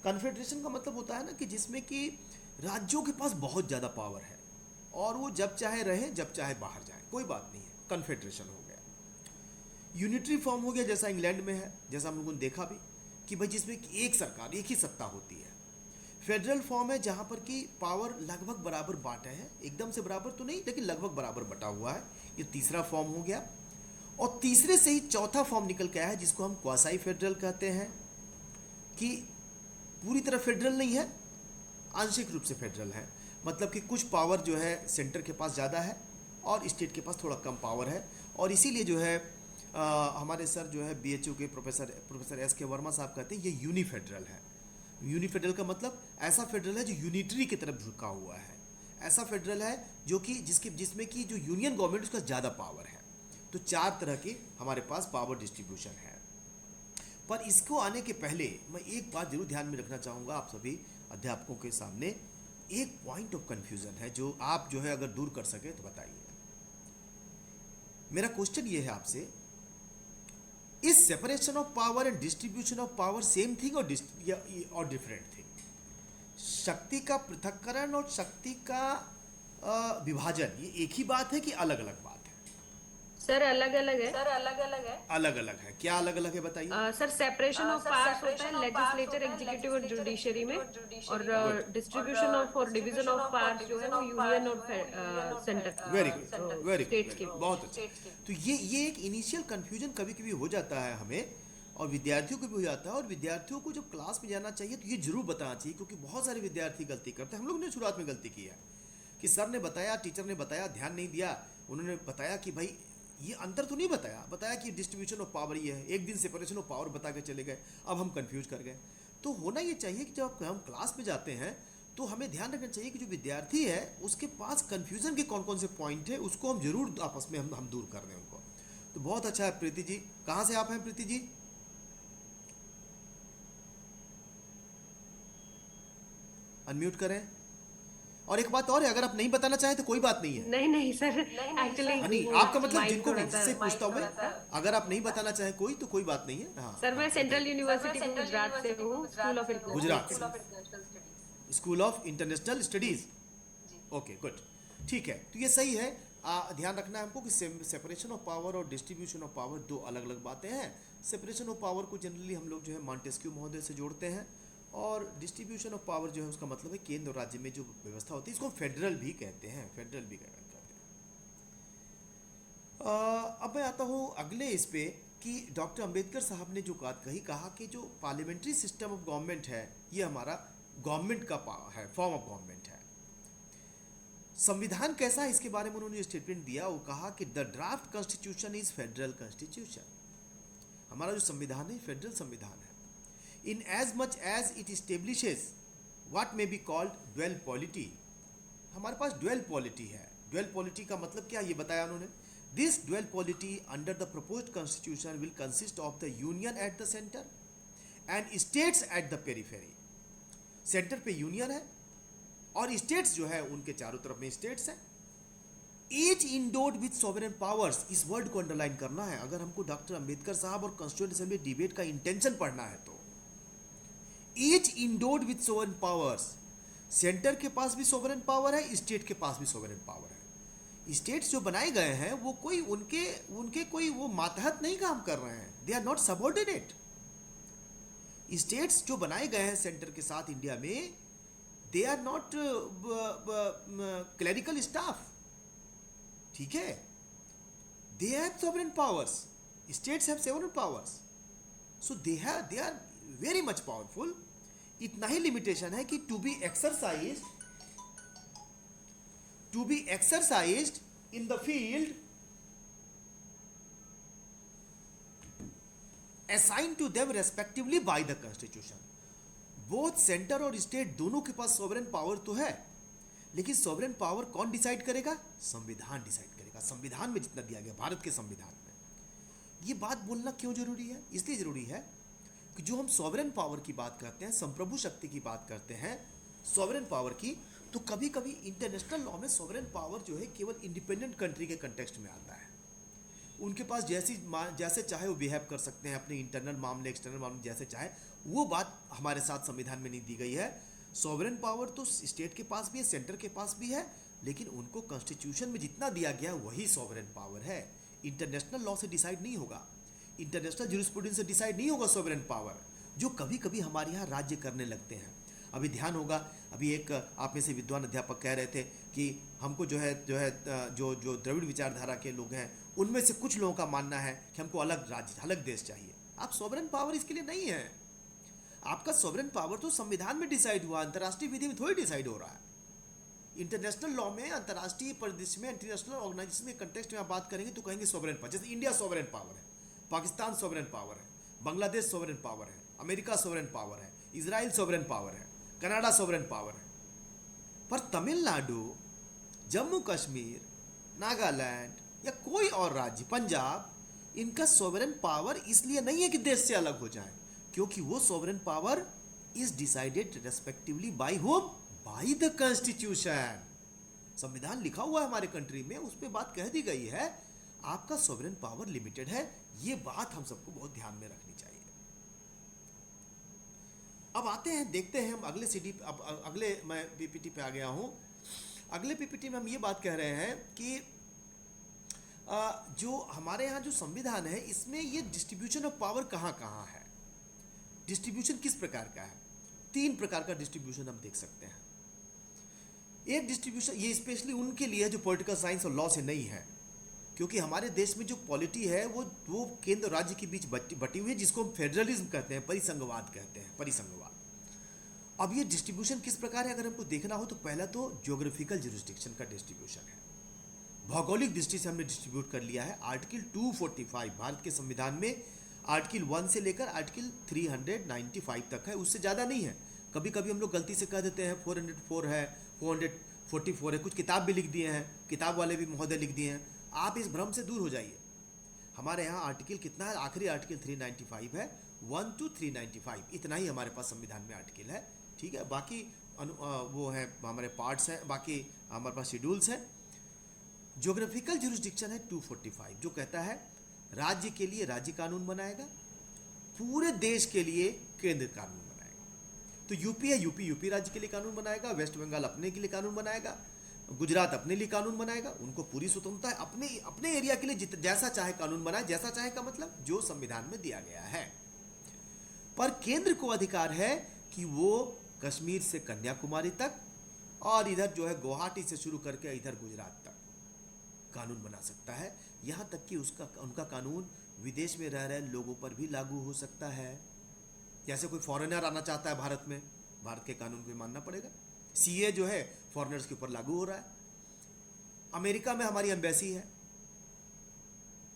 कन्फेडरेशन का मतलब होता है ना कि जिसमें कि राज्यों के पास बहुत ज़्यादा पावर है और वो जब चाहे रहे, जब चाहे बाहर जाए, कोई बात नहीं है, कन्फेडरेशन हो गया। यूनिटरी फॉर्म हो गया, जैसा इंग्लैंड में है, जैसा हम लोगों ने देखा भी कि भाई जिसमें एक सरकार, एक ही सत्ता होती है। फेडरल फॉर्म है जहाँ पर कि पावर लगभग बराबर बांटे हैं, एकदम से बराबर तो नहीं लेकिन लगभग बराबर बटा हुआ है, ये तीसरा फॉर्म हो गया। और तीसरे से ही चौथा फॉर्म निकल के आया है जिसको हम क्वासाई फेडरल कहते हैं, कि पूरी तरह फेडरल नहीं है, आंशिक रूप से फेडरल है, मतलब कि कुछ पावर जो है सेंटर के पास ज़्यादा है और स्टेट के पास थोड़ा कम पावर है। और इसीलिए जो है हमारे सर जो है BHU के प्रोफेसर S.K. वर्मा साहब कहते हैं ये यूनिफेडरल है। यूनिफेडरल का मतलब ऐसा फेडरल है जो यूनिटरी की तरफ झुका हुआ है, ऐसा फेडरल है जो कि जिसमें कि जो यूनियन गवर्नमेंट उसका ज़्यादा पावर है। तो चार तरह की हमारे पास पावर डिस्ट्रीब्यूशन है। पर इसको आने के पहले मैं एक बात जरूर ध्यान में रखना चाहूँगा आप सभी अध्यापकों के सामने, एक पॉइंट ऑफ कन्फ्यूज़न है जो आप जो है अगर दूर कर सके तो बताइए। मेरा क्वेश्चन ये है आपसे, is separation of power and distribution of power same thing और डिफरेंट थिंग? शक्ति का पृथक्करण और शक्ति का विभाजन ये एक ही बात है कि अलग अलग बात है? सर अलग अलग है। अलग अलग है, क्या अलग अलग है बताइए। सर सेपरेशन ऑफ पावर्स होता है लेजिस्लेचर, एग्जीक्यूटिव और जुडिशरी में, और डिस्ट्रीब्यूशन ऑफ और डिवीजन ऑफ पावर्स जो है वो यूनियन और सेंटर, वेरी गुड स्टेट्स के। बहुत अच्छा। तो ये एक इनिशियल कंफ्यूजन कभी कभी हो जाता है हमें, और विद्यार्थियों को भी हो जाता है। और विद्यार्थियों को जब क्लास में जाना चाहिए तो ये जरूर बताना चाहिए, क्योंकि बहुत सारे विद्यार्थी गलती करते हैं। हम लोग ने शुरुआत में गलती की है कि सर ने बताया, टीचर ने बताया, ध्यान नहीं दिया, उन्होंने बताया कि भाई ये अंतर तो नहीं बताया कि डिस्ट्रीब्यूशन ऑफ पावर ये है, एक दिन सेपरेशन ऑफ पावर बता के चले गए, अब हम कंफ्यूज कर गए। तो होना ये चाहिए कि जब हम क्लास में जाते हैं तो हमें ध्यान रखना चाहिए कि जो विद्यार्थी है उसके पास कंफ्यूजन के कौन कौन से पॉइंट है उसको हम जरूर आपस में हम दूर कर दें उनको। तो बहुत अच्छा है प्रीति जी, कहाँ से आप हैं प्रीति जी? अनम्यूट करें। और एक बात और है, अगर आप नहीं बताना चाहें तो कोई बात नहीं है। नहीं सर, एक्चुअली हाँ, नहीं आपका मतलब जिनको से पूछता हूँ मैं, अगर आप नहीं बताना चाहें कोई तो कोई बात नहीं है। हाँ सर, मैं सेंट्रल यूनिवर्सिटी गुजरात से हूँ, school of Gujarat school of international studies. Okay good, ठीक है। तो ये सही है। ध्यान रखना है हमको कि सेपरेशन ऑफ पावर और डिस्ट्रीब्यूशन ऑफ पावर दो अलग अलग बातें हैं। सेपरेशन ऑफ पावर को जनरली हम लोग जो है मॉन्टेस्क्यू महोदय से जोड़ते हैं, और डिस्ट्रीब्यूशन ऑफ पावर जो है उसका मतलब है केंद्र और राज्य में जो व्यवस्था होती है, इसको फेडरल भी कहते हैं, फेडरल भी कहते हैं। अब मैं आता हूँ अगले इस पे कि डॉक्टर अंबेडकर साहब ने जो बात कहा कि जो पार्लियामेंट्री सिस्टम ऑफ गवर्नमेंट है ये हमारा गवर्नमेंट का है, फॉर्म ऑफ गवर्नमेंट है। संविधान कैसा है इसके बारे में उन्होंने स्टेटमेंट दिया, वो कहा कि the draft constitution is federal constitution. हमारा जो संविधान है फेडरल संविधान है। In as much as it establishes what may be called dual polity, हमारे पास dual polity है। dual polity का मतलब क्या ये बताया उन्होंने। This dual polity under the proposed constitution will consist of the union at the center and states at the periphery। Centre पे union है और स्टेट्स जो है उनके चारों तरफ में स्टेट्स हैं। Each endowed with sovereign powers, इस वर्ड को अंडरलाइन करना है अगर हमको डॉक्टर अंबेडकर साहब और कॉन्स्टिट्यूएंट असेंबली डिबेट का इंटेंशन पढ़ना है तो। Each endowed with sovereign powers, centre के पास भी सोवरेन पावर है, स्टेट के पास भी सोवरेन पावर है। स्टेट्स जो बनाए गए हैं वो कोई उनके कोई वो मातहत नहीं काम कर रहे हैं, they are not subordinate. States जो बनाए गए हैं सेंटर के साथ इंडिया में, they are not clerical staff, ठीक है। They have sovereign powers, states have sovereign powers, so they are very much powerful. इतना ही लिमिटेशन है कि to be exercised in the field assign to them respectively by the constitution. Both centre और state दोनों के पास sovereign power तो है, लेकिन सोवरेन पावर कौन डिसाइड करेगा? संविधान डिसाइड करेगा। संविधान में जितना दिया गया, भारत के संविधान में। ये बात बोलना क्यों जरूरी है? इसलिए जरूरी है कि जो हम सॉवरेन पावर की बात करते हैं, संप्रभु शक्ति की बात करते हैं सॉवरेन पावर की, तो कभी कभी इंटरनेशनल लॉ में सॉवरेन पावर जो है केवल इंडिपेंडेंट कंट्री के कंटेक्स्ट में आता है। उनके पास जैसे चाहे वो बिहेव कर सकते हैं, अपने इंटरनल मामले एक्सटर्नल मामले जैसे चाहे। वो बात हमारे साथ संविधान में नहीं दी गई है। सॉवरेन पावर तो स्टेट के पास भी है, सेंटर के पास भी है, लेकिन उनको कॉन्स्टिट्यूशन में जितना दिया गया वही सॉवरेन पावर है। इंटरनेशनल लॉ से डिसाइड नहीं होगा, इंटरनेशनल ज्यूरिस्प्रूडेंस से डिसाइड नहीं होगा सॉवरेन पावर, जो कभी कभी हमारे यहाँ राज्य करने लगते हैं। अभी ध्यान होगा, अभी एक आप में से विद्वान अध्यापक कह रहे थे कि हमको जो द्रविड़ विचारधारा के लोग हैं उनमें से कुछ लोगों का मानना है कि हमको अलग राज्य, अलग देश चाहिए। आप सॉवरेन पावर इसके लिए नहीं है। आपका सॉवरेन पावर तो संविधान में डिसाइड हुआ, अंतर्राष्ट्रीय विधि में थोड़ी डिसाइड हो रहा है। इंटरनेशनल लॉ में, अंतर्राष्ट्रीय परिदृश्य में, इंटरनेशनल ऑर्गेनाइजेशन में कंटेक्स्ट में आप बात करेंगे तो कहेंगे सॉवरेन पावर। जैसे इंडिया सॉवरेन पावर है, पाकिस्तान सॉवरेन पावर है, बांग्लादेश सॉवरेन पावर है, अमेरिका सॉवरेन पावर है, इजराइल सॉवरेन पावर है, कनाडा सॉवरेन पावर है। पर तमिलनाडु, जम्मू कश्मीर, नागालैंड या कोई और राज्य, पंजाब, इनका सॉवरेन पावर इसलिए नहीं है कि देश से अलग हो जाए, क्योंकि वो sovereign power is decided respectively by whom? By the constitution. संविधान लिखा हुआ है हमारे कंट्री में, उस पर बात कह दी गई है आपका सॉवरेन पावर लिमिटेड है। ये बात हम सबको बहुत ध्यान में रखनी चाहिए। अब आते हैं, देखते हैं हम अगले सीडी, अब अगले मैं पीपीटी पे आ गया हूं। अगले पीपीटी में हम ये बात कह रहे हैं कि जो हमारे यहाँ जो संविधान है इसमें ये डिस्ट्रीब्यूशन ऑफ पावर कहाँ कहाँ है, डिस्ट्रीब्यूशन किस प्रकार का है। 3 प्रकार का डिस्ट्रीब्यूशन हम देख सकते हैं। एक डिस्ट्रीब्यूशन ये स्पेशली उनके लिए है जो पॉलिटिकल साइंस और लॉ से नहीं है, क्योंकि हमारे देश में जो पॉलिटी है वो केंद्र और राज्य के बीच बटी हुई है, जिसको हम फेडरलिज्म कहते हैं, परिसंघवाद कहते हैं, परिसंघवाद। अब ये डिस्ट्रीब्यूशन किस प्रकार है अगर हमको देखना हो तो पहला तो ज्योग्राफिकल जुरिस्डिक्शन का डिस्ट्रीब्यूशन है। भौगोलिक दृष्टि से हमने डिस्ट्रीब्यूट कर लिया है। आर्टिकल 245 भारत के संविधान में आर्टिकल 1 से लेकर आर्टिकल 395 तक है, उससे ज़्यादा नहीं है। कभी कभी हम लोग गलती से कह देते हैं 404 है, 444 है, कुछ किताब भी लिख दिए हैं, किताब वाले भी महोदय लिख दिए हैं। आप इस भ्रम से दूर हो जाइए। हमारे यहाँ आर्टिकल कितना है? आखिरी आर्टिकल 395 है, 1 to 395, इतना ही हमारे पास संविधान में आर्टिकल है। ठीक है, बाकी वो है हमारे पार्ट्स हैं, बाकी हमारे पास शेड्यूल्स हैं। ज्योग्राफिकल जुरिस्डिक्शन है 245, जो कहता है राज्य के लिए राज्य कानून बनाएगा, पूरे देश के लिए केंद्र कानून बनाएगा। तो यूपी है, यूपी राज्य के लिए कानून बनाएगा, वेस्ट बंगाल अपने के लिए कानून बनाएगा, गुजरात अपने लिए कानून बनाएगा। उनको पूरी स्वतंत्रता है, अपने एरिया के लिए जैसा चाहे कानून बनाए। जैसा चाहे का मतलब जो संविधान में दिया गया है। पर केंद्र को अधिकार है कि वो कश्मीर से कन्याकुमारी तक और इधर जो है गुवाहाटी से शुरू करके इधर गुजरात तक कानून बना सकता है। यहाँ तक कि उनका कानून विदेश में रह रहे लोगों पर भी लागू हो सकता है। जैसे कोई फॉरेनर आना चाहता है भारत में, भारत के कानून को मानना पड़ेगा। सीए जो है फॉरेनर्स के ऊपर लागू हो रहा है। अमेरिका में हमारी एम्बेसी है,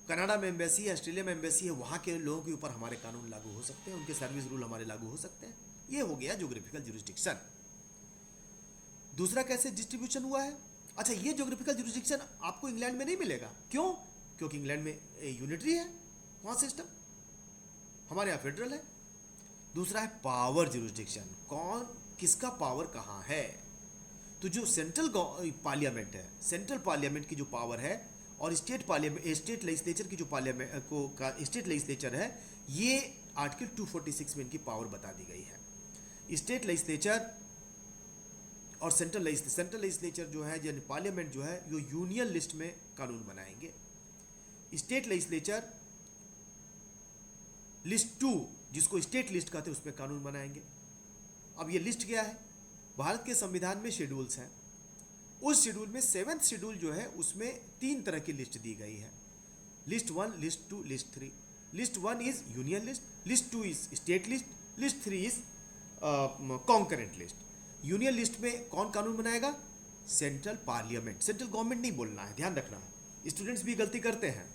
कनाडा में एम्बेसी है, ऑस्ट्रेलिया में एम्बेसी है, वहाँ के लोगों के ऊपर हमारे कानून लागू हो सकते हैं, उनके सर्विस रूल हमारे लागू हो सकते हैं। ये हो गया ज्योग्राफिकल जुरिस्डिक्शन। दूसरा कैसे डिस्ट्रीब्यूशन हुआ है? अच्छा, ये ज्योग्राफिकल जुरिस्डिक्शन आपको इंग्लैंड में नहीं मिलेगा। क्यों? क्योंकि इंग्लैंड में यूनिटरी है वहाँ सिस्टम, हमारे यहाँ फेडरल है। दूसरा है पावर जुरिस्डिक्शन, कौन किसका पावर कहाँ है। तो जो सेंट्रल पार्लियामेंट है, सेंट्रल पार्लियामेंट की जो पावर है, और स्टेट पार्लियामेंट, स्टेट लेजिस्लेचर की जो पार्लियामेंट को का स्टेट लेजिस्लेचर है, ये आर्टिकल 246 में इनकी पावर बता दी गई है। स्टेट लेजिस्लेचर और सेंट्रल लेजिस्लेचर जो है, यानी पार्लियामेंट जो है, वो यूनियन लिस्ट में कानून बनाएंगे। स्टेट लेजिस्लेचर लिस्ट 2, जिसको स्टेट लिस्ट कहते हैं, उसमें कानून बनाएंगे। अब ये लिस्ट क्या है? भारत के संविधान में शेड्यूल्स हैं। उस शेड्यूल में 7th शेड्यूल जो है, उसमें 3 तरह की लिस्ट दी गई है। List 1, list 2, list 3। List 1 is union list, list 2 is state list, list 3 is concurrent list. Union list में कौन कानून बनाएगा? Central parliament. सेंट्रल गवर्नमेंट नहीं बोलना है, ध्यान रखना है। स्टूडेंट्स भी गलती करते हैं,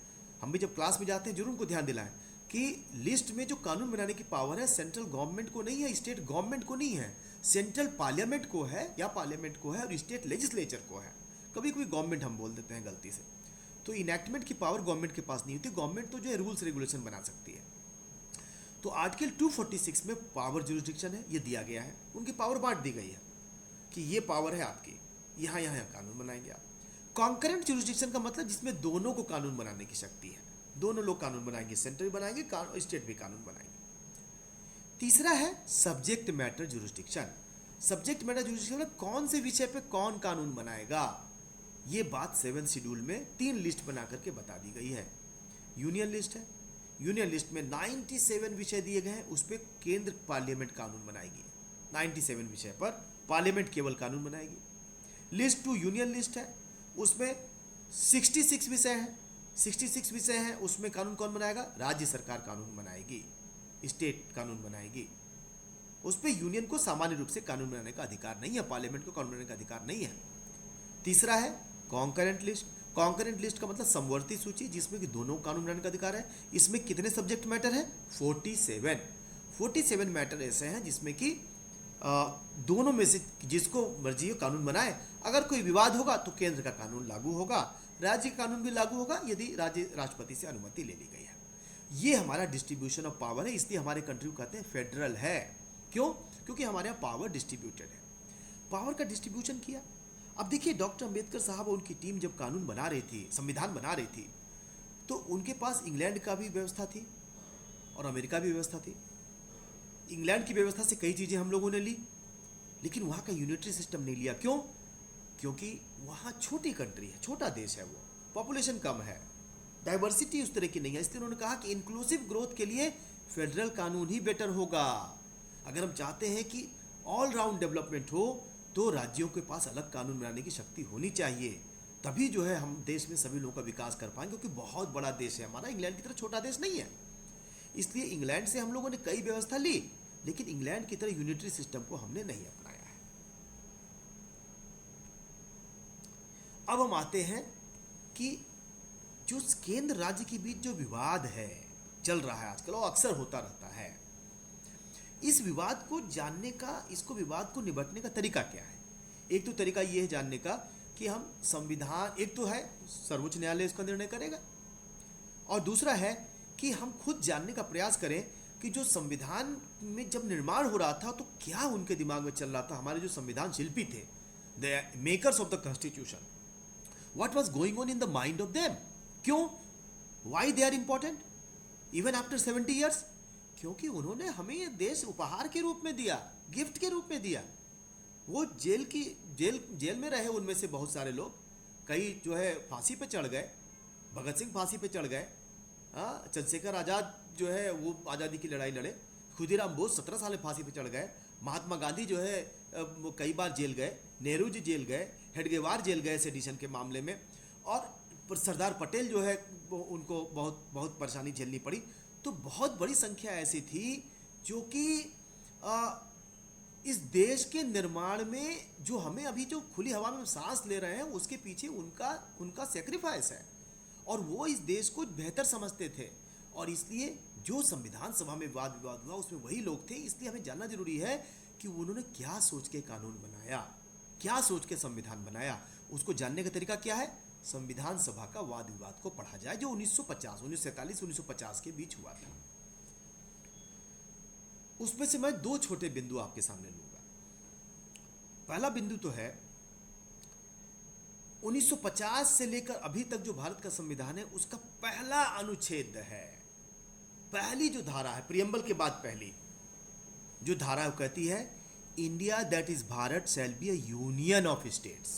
हम भी जब क्लास में जाते हैं जरूर उनको ध्यान दिलाएं कि लिस्ट में जो कानून बनाने की पावर है, सेंट्रल गवर्नमेंट को नहीं है, स्टेट गवर्नमेंट को नहीं है, सेंट्रल पार्लियामेंट को है, या पार्लियामेंट को है, और स्टेट लेजिस्लेचर को है। कभी कभी गवर्नमेंट हम बोल देते हैं गलती से। तो इनैक्टमेंट की पावर गवर्नमेंट के पास नहीं होती। गवर्नमेंट तो जो है रूल्स रेगुलेशन बना सकती है। तो आर्टिकल 246 में पावर जुरिस्डिक्शन है, ये दिया गया है। उनकी पावर बांट दी गई है कि ये पावर है आपकी, यहाँ यहाँ कानून बनाएंगे आप। कॉन्करेंट जुरिस्डिक्शन का मतलब जिसमें दोनों को कानून बनाने की शक्ति है, दोनों लोग कानून बनाएंगे, सेंट्रल भी बनाएंगे, स्टेट भी कानून बनाएंगे। तीसरा है subject matter jurisdiction. Subject matter jurisdiction में कौन से विषय पे कौन कानून बनाएगा, ये बात 7th शेड्यूल में 3 लिस्ट बना करके बता दी गई है। यूनियन लिस्ट है, यूनियन लिस्ट में 97 विषय दिए गए हैं, उस पर केंद्र पार्लियामेंट कानून बनाएगी। 97 विषय पर पार्लियामेंट केवल कानून बनाएगी। लिस्ट 2 यूनियन लिस्ट है, उसमें 66 विषय हैं। 66 विषय हैं, उसमें कानून कौन बनाएगा? राज्य सरकार कानून बनाएगी, स्टेट कानून बनाएगी। उस पर यूनियन को सामान्य रूप से कानून बनाने का अधिकार नहीं है, पार्लियामेंट को कानून बनाने का अधिकार नहीं है। तीसरा है कॉन्करेंट लिस्ट। कॉन्करेंट लिस्ट का मतलब समवर्ती सूची, जिसमें कि दोनों कानून बनाने का अधिकार है। इसमें कितने सब्जेक्ट मैटर है? 47 मैटर ऐसे हैं जिसमें कि दोनों में से जिसको मर्जी हो कानून बनाए। अगर कोई विवाद होगा तो केंद्र का कानून लागू होगा, राज्य का कानून भी लागू होगा यदि राष्ट्रपति से अनुमति ले ली गई है। ये हमारा डिस्ट्रीब्यूशन ऑफ पावर है, इसलिए हमारे कंट्री को कहते हैं फेडरल है। क्यों? क्योंकि हमारे यहाँ पावर डिस्ट्रीब्यूटेड है। पावर का डिस्ट्रीब्यूशन किया। अब देखिए, डॉक्टर अंबेडकर साहब और उनकी टीम जब कानून बना रही थी, संविधान बना रही थी, तो उनके पास इंग्लैंड का भी व्यवस्था थी और अमेरिका भी व्यवस्था थी। इंग्लैंड की व्यवस्था से कई चीज़ें हम लोगों ने ली, लेकिन वहाँ का यूनिटरी सिस्टम नहीं लिया। क्यों? क्योंकि वहाँ छोटी कंट्री है, छोटा देश है, वो पॉपुलेशन कम है, डाइवर्सिटी उस तरह की नहीं है। इसलिए उन्होंने कहा कि इंक्लूसिव ग्रोथ के लिए फेडरल कानून ही बेटर होगा। अगर हम चाहते हैं कि ऑल राउंड डेवलपमेंट हो तो राज्यों के पास अलग कानून बनाने की शक्ति होनी चाहिए, तभी जो है हम देश में सभी लोगों का विकास कर पाएंगे। क्योंकि बहुत बड़ा देश है हमारा, इंग्लैंड की तरह छोटा देश नहीं है। इसलिए इंग्लैंड से हम लोगों ने कई व्यवस्था ली, लेकिन इंग्लैंड की तरह यूनिटरी सिस्टम को हमने नहीं अपनाया है। अब हम आते हैं कि जो केंद्र राज्य के बीच जो विवाद है चल रहा है आजकल, वो अक्सर होता रहता है इस विवाद को जानने का, इसको विवाद को निपटने का तरीका क्या है? एक तो तरीका ये है जानने का कि हम संविधान, एक तो है सर्वोच्च न्यायालय इसका निर्णय करेगा, और दूसरा है कि हम खुद जानने का प्रयास करें कि जो संविधान में जब निर्माण हो रहा था तो क्या उनके दिमाग में चल रहा था, हमारे जो संविधान शिल्पी थे, the makers of the constitution, what was going on in the mind of them. क्यों, why they are important even after 70 years? क्योंकि उन्होंने हमें ये देश उपहार के रूप में दिया, गिफ्ट के रूप में दिया। वो जेल में रहे उनमें से बहुत सारे लोग, कई जो है फांसी पे चढ़ गए, भगत सिंह फांसी पे चढ़ गए, चंद्रशेखर आज़ाद जो है वो आज़ादी की लड़ाई लड़े, खुदीराम बोस 17 साल फांसी पे चढ़ गए, महात्मा गांधी जो है वो कई बार जेल गए, नेहरू जी जेल गए, हेडगेवार जेल गए सेडिशन के मामले में, और सरदार पटेल जो है उनको बहुत बहुत परेशानी झेलनी पड़ी। तो बहुत बड़ी संख्या ऐसी थी जो कि इस देश के निर्माण में, जो हमें अभी जो खुली हवा में सांस ले रहे हैं, उसके पीछे उनका सेक्रीफाइस है, और वो इस देश को बेहतर समझते थे। और इसलिए जो संविधान सभा में वाद विवाद हुआ उसमें वही लोग थे। इसलिए हमें जानना जरूरी है कि उन्होंने क्या सोच के कानून बनाया, क्या सोच के संविधान बनाया। उसको जानने का तरीका क्या है? संविधान सभा का वाद विवाद को पढ़ा जाए, जो 1947 के बीच हुआ था। उसमें से मैं 2 छोटे बिंदु आपके सामने लूंगा। पहला बिंदु तो है 1950 से लेकर अभी तक जो भारत का संविधान है उसका पहला अनुच्छेद है, पहली जो धारा है, प्रियम्बल के बाद पहली जो धारा है वो कहती है, India that is Bharat shall be a union of states.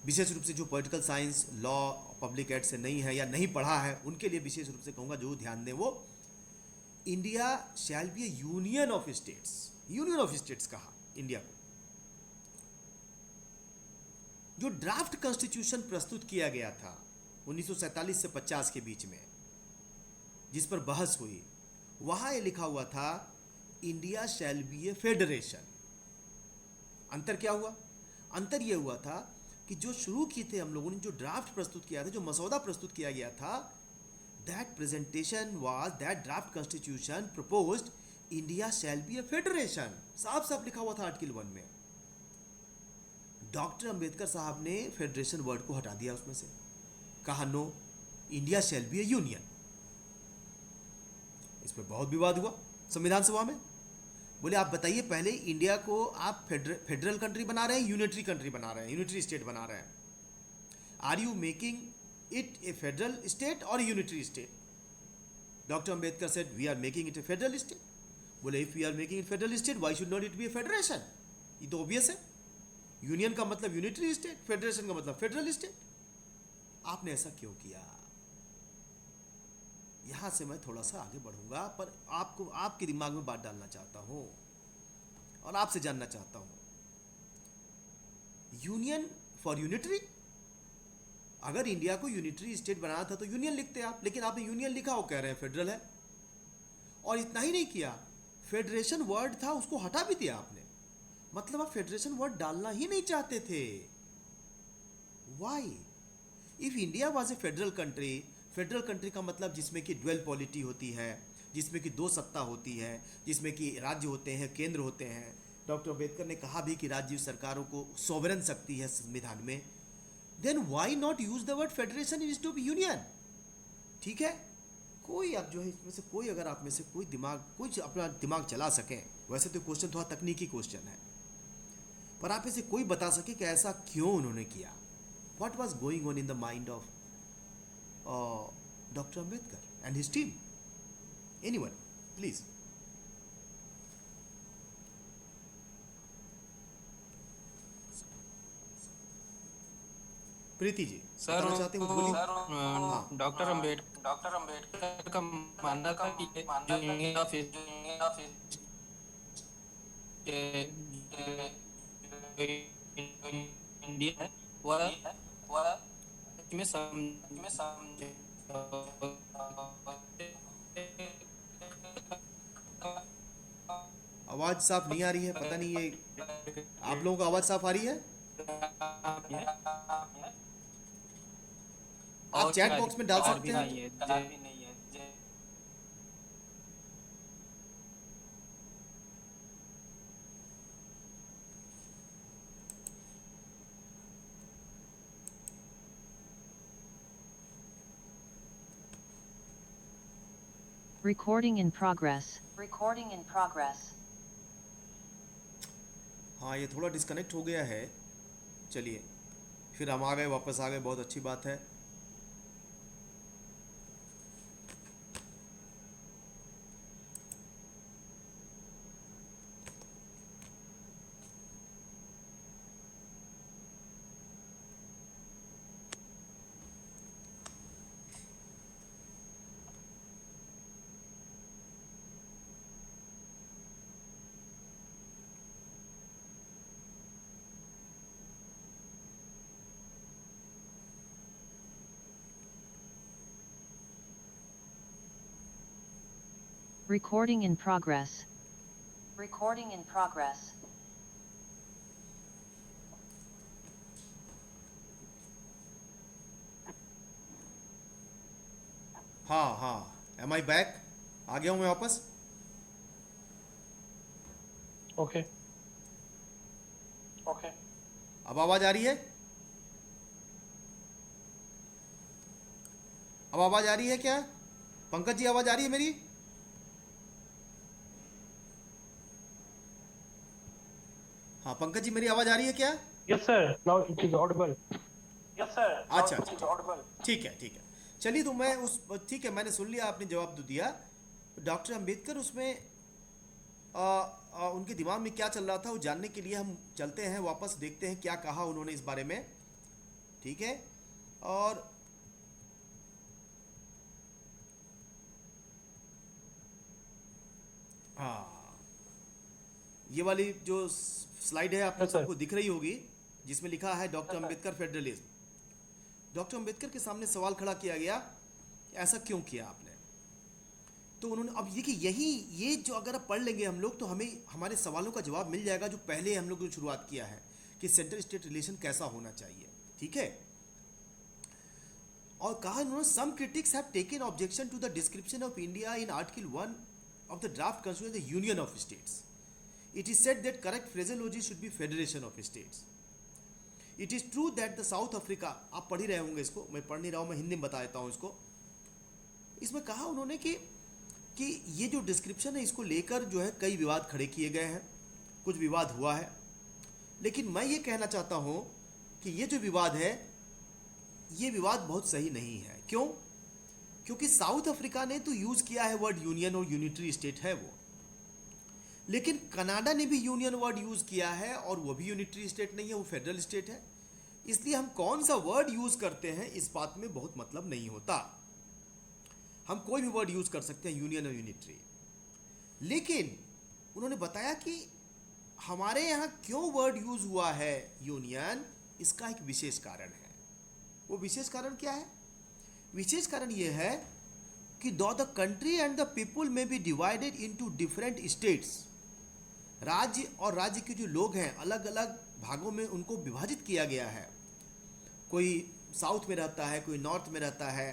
विशेष रूप से जो political science, law, public ad से नहीं है या नहीं पढ़ा है उनके लिए विशेष रूप से कहूंगा जो ध्यान दें, वो India shall be a union of states. Union of states कहा इंडिया को। जो ड्राफ्ट कॉन्स्टिट्यूशन प्रस्तुत किया गया था 1947 से 50 के बीच में, जिस पर बहस हुई, वहां यह लिखा हुआ था India shall be a federation. अंतर क्या हुआ? अंतर यह हुआ था कि जो शुरू किए थे हम लोगों ने, जो ड्राफ्ट प्रस्तुत किया था, जो मसौदा प्रस्तुत किया गया था, that presentation was, that draft constitution proposed India shall be a federation. साफ साफ लिखा हुआ था आर्टिकल 1 में। डॉक्टर अंबेडकर साहब ने फेडरेशन वर्ड को हटा दिया उसमें से, कहा no, India shall be a union. इस पर बहुत विवाद हुआ संविधान सभा में। बोले आप बताइए, पहले इंडिया को आप फेडरल कंट्री बना रहे हैं, यूनिटरी कंट्री बना रहे हैं, यूनिटरी स्टेट बना रहे हैं? Are you making it a federal state और unitary state? Doctor Ambedkar said we are making it a federal state. बोले if we are making it federal state, why should not it be a federation? ये तो obvious है। Union का मतलब unitary state, federation का मतलब federal state. आपने ऐसा क्यों किया? यहां से मैं थोड़ा सा आगे बढ़ूंगा, पर आपको, आपके दिमाग में बात डालना चाहता हूं और आपसे जानना चाहता हूं, यूनियन फॉर यूनिटरी। अगर इंडिया को यूनिटरी स्टेट बनाना था तो यूनियन लिखते आप, लेकिन आपने यूनियन लिखा, वो कह रहे हैं फेडरल है। और इतना ही नहीं किया, फेडरेशन वर्ड था उसको हटा भी दिया आपने। मतलब आप फेडरेशन वर्ड डालना ही नहीं चाहते थे। Why? If India was a federal country, federal country का मतलब जिसमें कि ड्वेल पॉलिटी होती है, जिसमें कि 2 सत्ता होती है, जिसमें कि राज्य होते हैं, केंद्र होते हैं। डॉक्टर अंबेडकर ने कहा भी कि राज्य सरकारों को सोवरेन शक्ति है संविधान में। Then why not use the word federation instead of union? ठीक है, कोई अब जो है इसमें से कोई, अगर आप में से कोई कुछ अपना दिमाग चला सकें, वैसे तो क्वेश्चन थोड़ा तकनीकी क्वेश्चन है, पर आप इसे कोई बता सके कि ऐसा क्यों उन्होंने किया। What was going on in the mind of doctor Ambedkar and his team? Anyone please. Preeti ji sir, बताना चाहते हैं? बोलिए। डॉक्टर अंबेडकर का मानना था कि जो इंडिया है वह में आवाज साफ नहीं आ रही है, पता नहीं ये आप लोगों को आवाज साफ आ रही है? आप चैट बॉक्स में डाल सकते हैं। Recording in progress. Recording in progress. हाँ, ये थोड़ा डिस्कनेक्ट हो गया है। चलिए, फिर हम आ गए, वापस आ गए, बहुत अच्छी बात है। Recording in progress. Recording in progress. हाँ हाँ, एम आई बैक? आ गया हूँ मैं वापस। ओके ओके, अब आवाज आ रही है? अब आवाज आ रही है क्या? पंकज जी, आवाज आ रही है मेरी? हाँ पंकज जी, मेरी आवाज आ रही है क्या? Yes sir, now it is Audible. Yes sir, अच्छा ठीक है ठीक है। चलिए, तो मैं उस ठीक है, मैंने सुन लिया, आपने जवाब तो दिया। डॉक्टर अंबेडकर, उसमें उनके दिमाग में क्या चल रहा था वो जानने के लिए हम चलते हैं वापस, देखते हैं क्या कहा उन्होंने इस बारे में। ठीक है, और हाँ, ये वाली जो स्लाइड है आप सबको दिख रही होगी, जिसमें लिखा है doctor Ambedkar federalism. Doctor Ambedkar के सामने सवाल खड़ा किया गया, ऐसा क्यों किया आपने? तो उन्होंने, अब देखिए, ये जो अगर आप पढ़ लेंगे हम लोग, तो हमें हमारे सवालों का जवाब मिल जाएगा जो पहले हम लोग ने शुरुआत किया है कि सेंटर स्टेट रिलेशन कैसा होना चाहिए। ठीक है, और कहा उन्होंने, some critics have taken objection to the description of India in article 1 of the draft constitution, the union of states. It is said that correct phraseology should be federation of states. It is true that the South Africa, आप पढ़ ही रहे होंगे इसको, मैं पढ़ नहीं रहा हूँ, मैं हिंदी में बता देता हूँ इसको। इसमें कहा उन्होंने कि ये जो डिस्क्रिप्शन है, इसको लेकर जो है कई विवाद खड़े किए गए हैं, कुछ विवाद हुआ है, लेकिन मैं ये कहना चाहता हूँ कि ये जो विवाद है, ये विवाद बहुत सही नहीं है। क्यों? क्योंकि साउथ अफ्रीका ने तो यूज किया है वर्ड यूनियन, और यूनिटरी स्टेट है वो, लेकिन कनाडा ने भी यूनियन वर्ड यूज किया है, और वो भी यूनिटरी स्टेट नहीं है, वो फेडरल स्टेट है। इसलिए हम कौन सा वर्ड यूज करते हैं इस बात में बहुत मतलब नहीं होता। हम कोई भी वर्ड यूज कर सकते हैं, यूनियन और यूनिटरी। लेकिन उन्होंने बताया कि हमारे यहाँ क्यों वर्ड यूज हुआ है यूनियन, इसका एक विशेष कारण है। वो विशेष कारण क्या है? विशेष कारण यह है कि the country and the people में be divided into different states. राज्य और राज्य के जो लोग हैं, अलग अलग भागों में उनको विभाजित किया गया है। कोई साउथ में रहता है, कोई नॉर्थ में रहता है,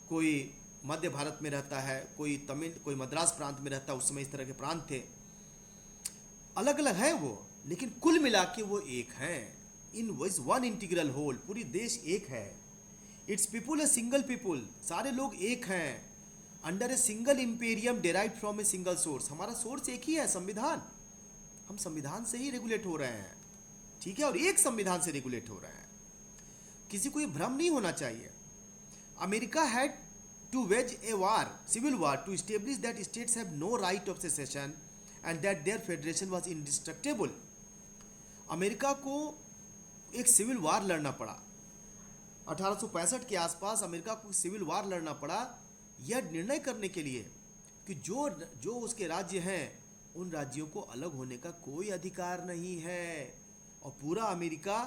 कोई मध्य भारत में रहता है, कोई तमिल, कोई मद्रास प्रांत में रहता है। उस समय इस तरह के प्रांत थे, अलग अलग है वो, लेकिन कुल मिला के वो एक हैं। इन वन इंटीग्रल होल, पूरी देश एक है। Its people a single people, सारे लोग एक हैं। Under a single imperium derive from a single source, हमारा सोर्स एक ही है, संविधान। हम संविधान से ही रेगुलेट हो रहे हैं, ठीक है, और एक संविधान से रेगुलेट हो रहे हैं। किसी को ये भ्रम नहीं होना चाहिए। America had to wage a war, civil war, to establish that states have no right of secession and that their federation was indestructible. America को एक सिविल वार लड़ना पड़ा, 1865 के आसपास अमेरिका को सिविल वार लड़ना पड़ा, यह निर्णय करने के लिए कि जो उसके राज्य हैं, उन राज्यों को अलग होने का कोई अधिकार नहीं है, और पूरा अमेरिका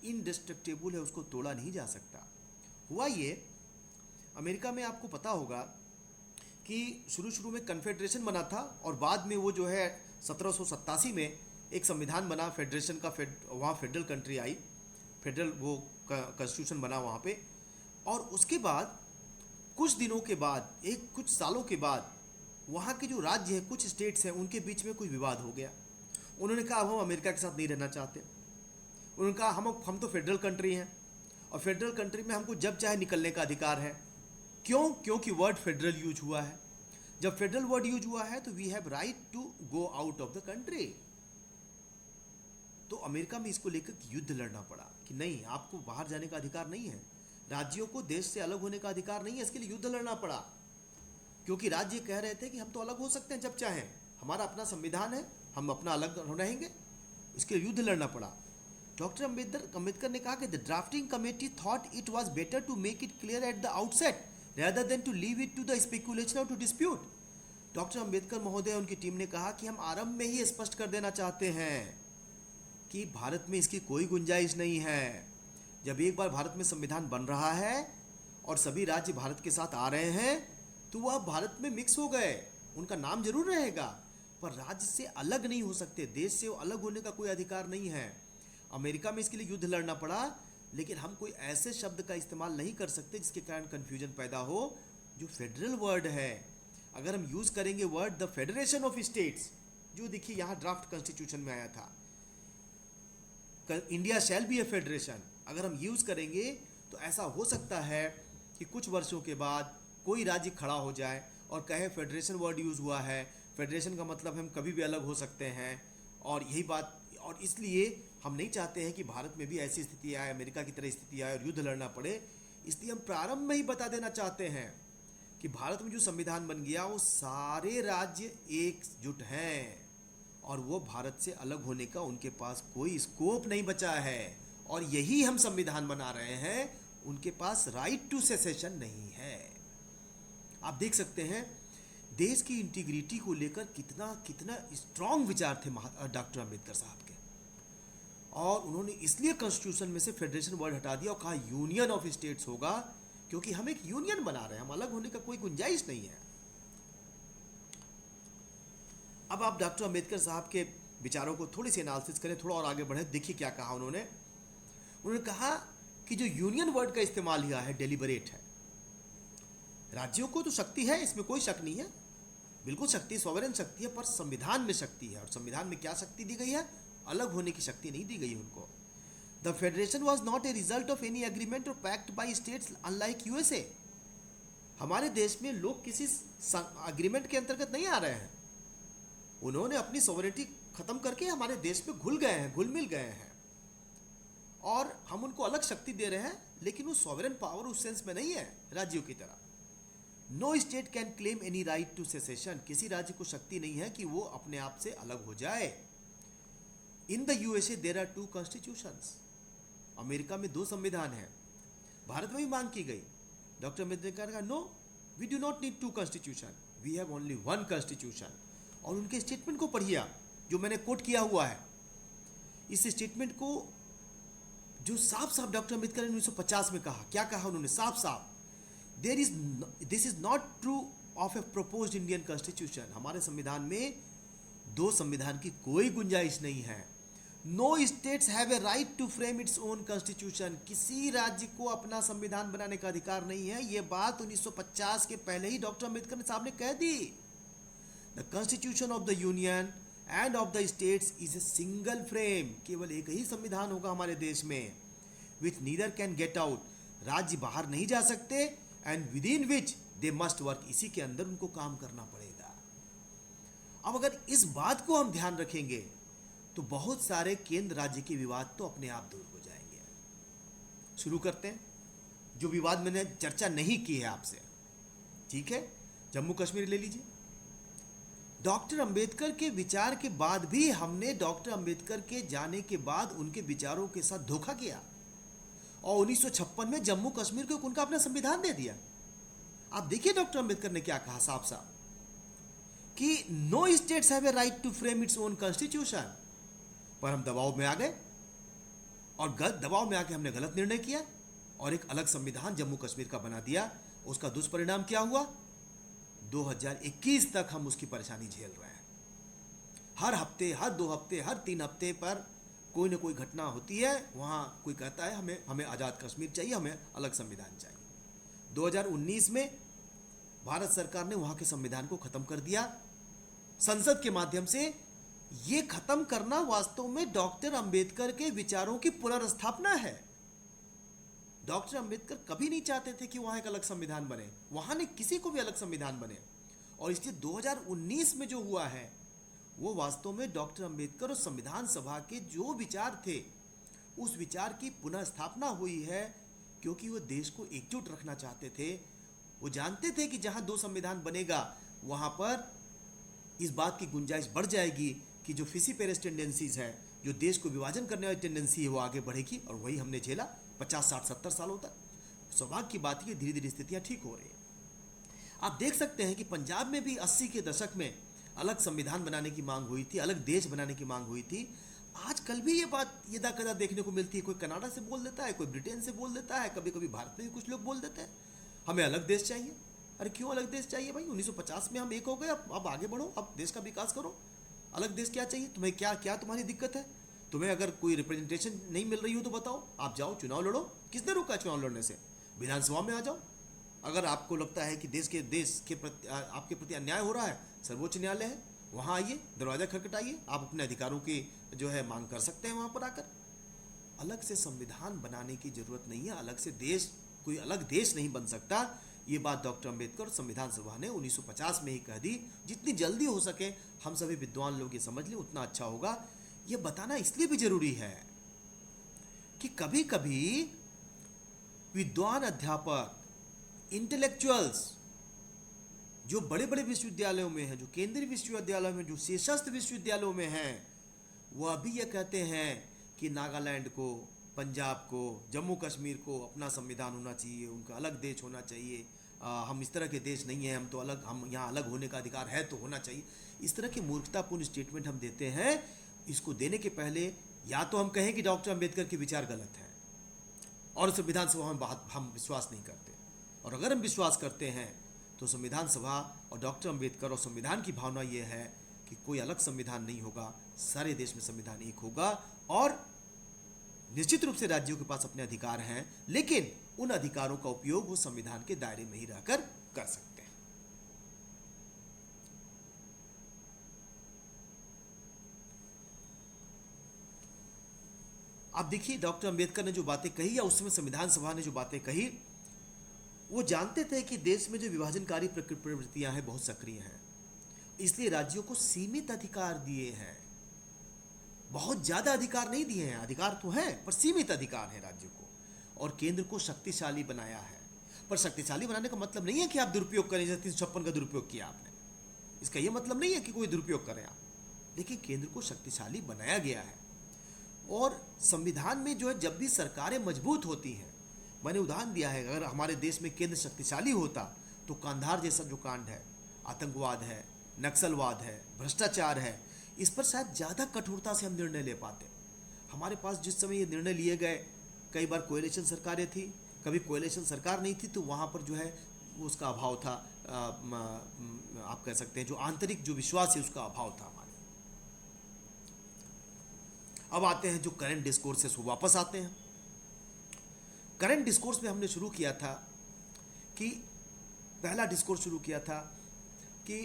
इनडिस्ट्रक्टेबल है, उसको तोड़ा नहीं जा सकता। हुआ ये, अमेरिका में आपको पता होगा कि शुरू में कन्फेडरेशन बना था, और बाद में वो जो है 1787 में एक संविधान बना फेडरेशन का, वहाँ फेडरल कंट्री आई, फेडरल वो कॉन्स्टिट्यूशन बना वहाँ पे। और उसके बाद कुछ दिनों के बाद, कुछ सालों के बाद, वहाँ के जो राज्य हैं, कुछ स्टेट्स हैं, उनके बीच में कोई विवाद हो गया। उन्होंने कहा अब हम अमेरिका के साथ नहीं रहना चाहते। उन्होंने कहा हम तो फेडरल कंट्री हैं, और फेडरल कंट्री में हमको जब चाहे निकलने का अधिकार है। क्यों? क्योंकि वर्ड फेडरल यूज हुआ है। जब फेडरल वर्ड यूज हुआ है तो we have right to go out of the country. तो अमेरिका में इसको लेकर युद्ध लड़ना पड़ा कि नहीं, आपको बाहर जाने का अधिकार नहीं है, राज्यों को देश से अलग होने का अधिकार नहीं है। इसके लिए युद्ध लड़ना पड़ा, क्योंकि राज्य कह रहे थे कि हम तो अलग हो सकते हैं जब चाहें, हमारा अपना संविधान है, हम अपना अलग रहेंगे। इसके लिए युद्ध लड़ना पड़ा। डॉक्टर अंबेडकर ने कहा कि the drafting committee thought it was better to make it clear at the outset rather than to leave it to the speculation or to dispute। Doctor Ambedkar महोदय उनकी टीम ने कहा कि हम आरंभ में ही स्पष्ट कर देना चाहते हैं कि भारत में इसकी कोई गुंजाइश नहीं है। जब एक बार भारत में संविधान बन रहा है और सभी राज्य भारत के साथ आ रहे हैं तो वह भारत में मिक्स हो गए, उनका नाम जरूर रहेगा पर राज्य से अलग नहीं हो सकते, देश से अलग होने का कोई अधिकार नहीं है। अमेरिका में इसके लिए युद्ध लड़ना पड़ा, लेकिन हम कोई ऐसे शब्द का इस्तेमाल नहीं कर सकते जिसके कारण कंफ्यूजन पैदा हो। जो फेडरल वर्ड है, अगर हम यूज करेंगे word the federation of states, जो देखिए यहाँ ड्राफ्ट कॉन्स्टिट्यूशन में आया था, India shall be a federation, अगर हम यूज करेंगे तो ऐसा हो सकता है कि कुछ वर्षों के बाद कोई राज्य खड़ा हो जाए और कहे फेडरेशन वर्ड यूज हुआ है, फेडरेशन का मतलब हम कभी भी अलग हो सकते हैं। और यही बात, और इसलिए हम नहीं चाहते हैं कि भारत में भी ऐसी स्थिति आए, अमेरिका की तरह स्थिति आए और युद्ध लड़ना पड़े। इसलिए हम प्रारंभ में ही बता देना चाहते हैं कि भारत में जो संविधान बन गया वो सारे राज्य एकजुट हैं और वो भारत से अलग होने का उनके पास कोई स्कोप नहीं बचा है। और यही हम संविधान बना रहे हैं, उनके पास राइट टू सेसेशन नहीं है। आप देख सकते हैं देश की इंटीग्रिटी को लेकर कितना कितना स्ट्रांग विचार थे डॉक्टर अंबेडकर साहब के, और उन्होंने इसलिए कॉन्स्टिट्यूशन में से फेडरेशन वर्ड हटा दिया और कहा यूनियन ऑफ स्टेट्स होगा, क्योंकि हम एक यूनियन बना रहे हैं, हम अलग होने का कोई गुंजाइश नहीं है। अब आप डॉक्टर अंबेडकर साहब के विचारों को थोड़ी सी एनालिसिस करें, थोड़ा और आगे बढ़े, देखिए क्या कहा उन्होंने कहा कि जो यूनियन वर्ड का इस्तेमाल किया है डेलिबरेट है। राज्यों को तो शक्ति है, इसमें कोई शक नहीं है, बिल्कुल शक्ति, सॉवरेन शक्ति है, पर संविधान में शक्ति है। और संविधान में क्या शक्ति दी गई है? अलग होने की शक्ति नहीं दी गई उनको। The federation was not a result of any agreement और pact by states unlike USA. हमारे देश में लोग किसी एग्रीमेंट के अंतर्गत नहीं आ रहे हैं, उन्होंने अपनी सॉवरेनिटी खत्म करके हमारे देश में घुल गए हैं, घुल मिल गए हैं, और हम उनको अलग शक्ति दे रहे हैं, लेकिन वो सॉवरेन पावर उस सेंस में नहीं है राज्यों की तरह। No state can claim any right to secession. किसी राज्य को शक्ति नहीं है कि वो अपने आप से अलग हो जाए। In the USA there are 2 constitutions. America में 2 संविधान हैं, भारत में भी मांग की गई। डॉक्टर अंबेडकर का no, we do not need 2 constitution, we have only 1 constitution. और उनके स्टेटमेंट को पढ़िए जो मैंने कोट किया हुआ है। इस स्टेटमेंट को जो साफ साफ डॉक्टर अंबेडकर ने 1950 में कहा, क्या कहा उन्होंने साफ साफ, this is not true of A proposed Indian constitution. हमारे संविधान में 2 संविधान की कोई गुंजाइश नहीं है। No states have a right to frame its own constitution. किसी राज्य को अपना संविधान बनाने का अधिकार नहीं है। यह बात 1950 के पहले ही डॉक्टर अंबेडकर साहब ने कह दी। The constitution of the union and of the states is a single frame. केवल एक ही संविधान होगा हमारे देश में, which neither can get out. राज्य बाहर नहीं जा सकते, and within which they must work. इसी के अंदर उनको काम करना पड़ेगा। अब अगर इस बात को हम ध्यान रखेंगे तो बहुत सारे केंद्र राज्य के विवाद तो अपने आप दूर हो जाएंगे। शुरू करते हैं जो विवाद मैंने चर्चा नहीं की है आपसे, ठीक है। जम्मू कश्मीर ले लीजिए। डॉक्टर अंबेडकर के विचार के बाद भी हमने डॉक्टर अंबेडकर के जाने के बाद उनके विचारों के साथ धोखा किया और 1956 में जम्मू कश्मीर को उनका अपना संविधान दे दिया। आप देखिए डॉक्टर अंबेडकर ने क्या कहा साफ साफ कि no states have a right to frame its own constitution. पर हम दबाव में आ गए और दबाव में आके हमने गलत निर्णय किया और एक अलग संविधान जम्मू कश्मीर का बना दिया। उसका दुष्परिणाम क्या हुआ? 2021 तक हम उसकी परेशानी झेल रहे हैं। हर हफ्ते, हर 2 हफ्ते, हर 3 हफ्ते पर कोई ना कोई घटना होती है। वहाँ कोई कहता है हमें आज़ाद कश्मीर चाहिए, हमें अलग संविधान चाहिए। 2019 में भारत सरकार ने वहाँ के संविधान को ख़त्म कर दिया संसद के माध्यम से। ये ख़त्म करना वास्तव में डॉक्टर अंबेडकर के विचारों की पुनर्स्थापना है। डॉक्टर अंबेडकर कभी नहीं चाहते थे कि वहाँ एक अलग संविधान बने, वहाँ ने किसी को भी अलग संविधान बने। और इसलिए 2019 में जो हुआ है वो वास्तव में डॉक्टर अंबेडकर और संविधान सभा के जो विचार थे उस विचार की पुनः स्थापना हुई है, क्योंकि वो देश को एकजुट रखना चाहते थे। वो जानते थे कि जहां 2 संविधान बनेगा वहां पर इस बात की गुंजाइश बढ़ जाएगी कि जो फिसिपेरस टेंडेंसीज है, जो देश को विभाजन करने वाली टेंडेंसी है, वो आगे बढ़ेगी। और वही हमने झेला 50, 60, 70 सालों तक। सौभाग्य की बात है, धीरे धीरे स्थितियां ठीक हो रही हैं। आप देख सकते हैं कि पंजाब में भी 80 के दशक में अलग संविधान बनाने की मांग हुई थी, अलग देश बनाने की मांग हुई थी। आजकल भी ये बात यदा कदा देखने को मिलती है। कोई कनाडा से बोल देता है, कोई ब्रिटेन से बोल देता है, कभी कभी भारत में भी कुछ लोग बोल देते हैं हमें अलग देश चाहिए। अरे क्यों अलग देश चाहिए भाई? 1950 में हम एक हो गए, अब आगे बढ़ो, अब देश का विकास करो। अलग देश क्या चाहिए तुम्हें? क्या क्या तुम्हारी दिक्कत है? तुम्हें अगर कोई रिप्रेजेंटेशन नहीं मिल रही हो तो बताओ, आप जाओ चुनाव लड़ो। किसने रोका चुनाव लड़ने से? विधानसभा में आ जाओ। अगर आपको लगता है कि देश के प्रति आपके प्रति अन्याय हो रहा है, सर्वोच्च न्यायालय है, वहाँ आइए, दरवाजा खटखटाइए, आप अपने अधिकारों की जो है मांग कर सकते हैं वहाँ पर आकर। अलग से संविधान बनाने की जरूरत नहीं है, अलग से देश, कोई अलग देश नहीं बन सकता। ये बात डॉक्टर अंबेडकर और संविधान सभा ने 1950 में ही कह दी। जितनी जल्दी हो सके हम सभी विद्वान लोग ये समझ लें उतना अच्छा होगा। ये बताना इसलिए भी जरूरी है कि कभी कभी विद्वान अध्यापक, इंटेलेक्चुअल्स जो बड़े बड़े विश्वविद्यालयों में हैं, जो केंद्रीय विश्वविद्यालयों में, जो शीर्षस्थ विश्वविद्यालयों में हैं, वह भी ये कहते हैं कि नागालैंड को, पंजाब को, जम्मू कश्मीर को अपना संविधान होना चाहिए, उनका अलग देश होना चाहिए। हम इस तरह के देश नहीं हैं, हम तो अलग, हम यहाँ अलग होने का अधिकार है तो होना चाहिए। इस तरह के मूर्खतापूर्ण स्टेटमेंट हम देते हैं। इसको देने के पहले या तो हम कहें कि डॉक्टर अंबेडकर के विचार गलत हैं और संविधान सभा में हम विश्वास नहीं करते, और अगर हम विश्वास करते हैं तो संविधान सभा और डॉक्टर अंबेडकर और संविधान की भावना ये है कि कोई अलग संविधान नहीं होगा, सारे देश में संविधान एक होगा। और निश्चित रूप से राज्यों के पास अपने अधिकार हैं, लेकिन उन अधिकारों का उपयोग वो संविधान के दायरे में ही रहकर कर सकते हैं। आप देखिए, डॉक्टर अंबेडकर ने जो बातें कही या उस समय संविधान सभा ने जो बातें कही, वो जानते थे कि देश में जो विभाजनकारी प्रवृत्तियां हैं बहुत सक्रिय हैं, इसलिए राज्यों को सीमित अधिकार दिए हैं। बहुत ज्यादा अधिकार नहीं दिए हैं, अधिकार तो हैं पर सीमित अधिकार है राज्यों को, और केंद्र को शक्तिशाली बनाया है। पर शक्तिशाली बनाने का मतलब नहीं है कि आप दुरुपयोग करें, जैसे 356 का दुरुपयोग किया आपने, इसका यह मतलब नहीं है कि कोई दुरुपयोग करें आप, लेकिन केंद्र को शक्तिशाली बनाया गया है। और संविधान में जो है, जब भी सरकारें मजबूत होती हैं, मैंने उदाहरण दिया है, अगर हमारे देश में केंद्र शक्तिशाली होता तो कांधार जैसा जो कांड है, आतंकवाद है, नक्सलवाद है, भ्रष्टाचार है, इस पर शायद ज़्यादा कठोरता से हम निर्णय ले पाते। हमारे पास जिस समय ये निर्णय लिए गए, कई बार कोएलिशन सरकारें थी, कभी कोएलिशन सरकार नहीं थी, तो वहाँ पर जो है उसका अभाव था, आप कह सकते हैं जो आंतरिक जो विश्वास है उसका अभाव था हमारे। अब आते हैं जो करंट डिस्कोर्सेस, वो वापस आते हैं। करंट डिस्कोर्स में हमने शुरू किया था कि पहला डिस्कोर्स शुरू किया था कि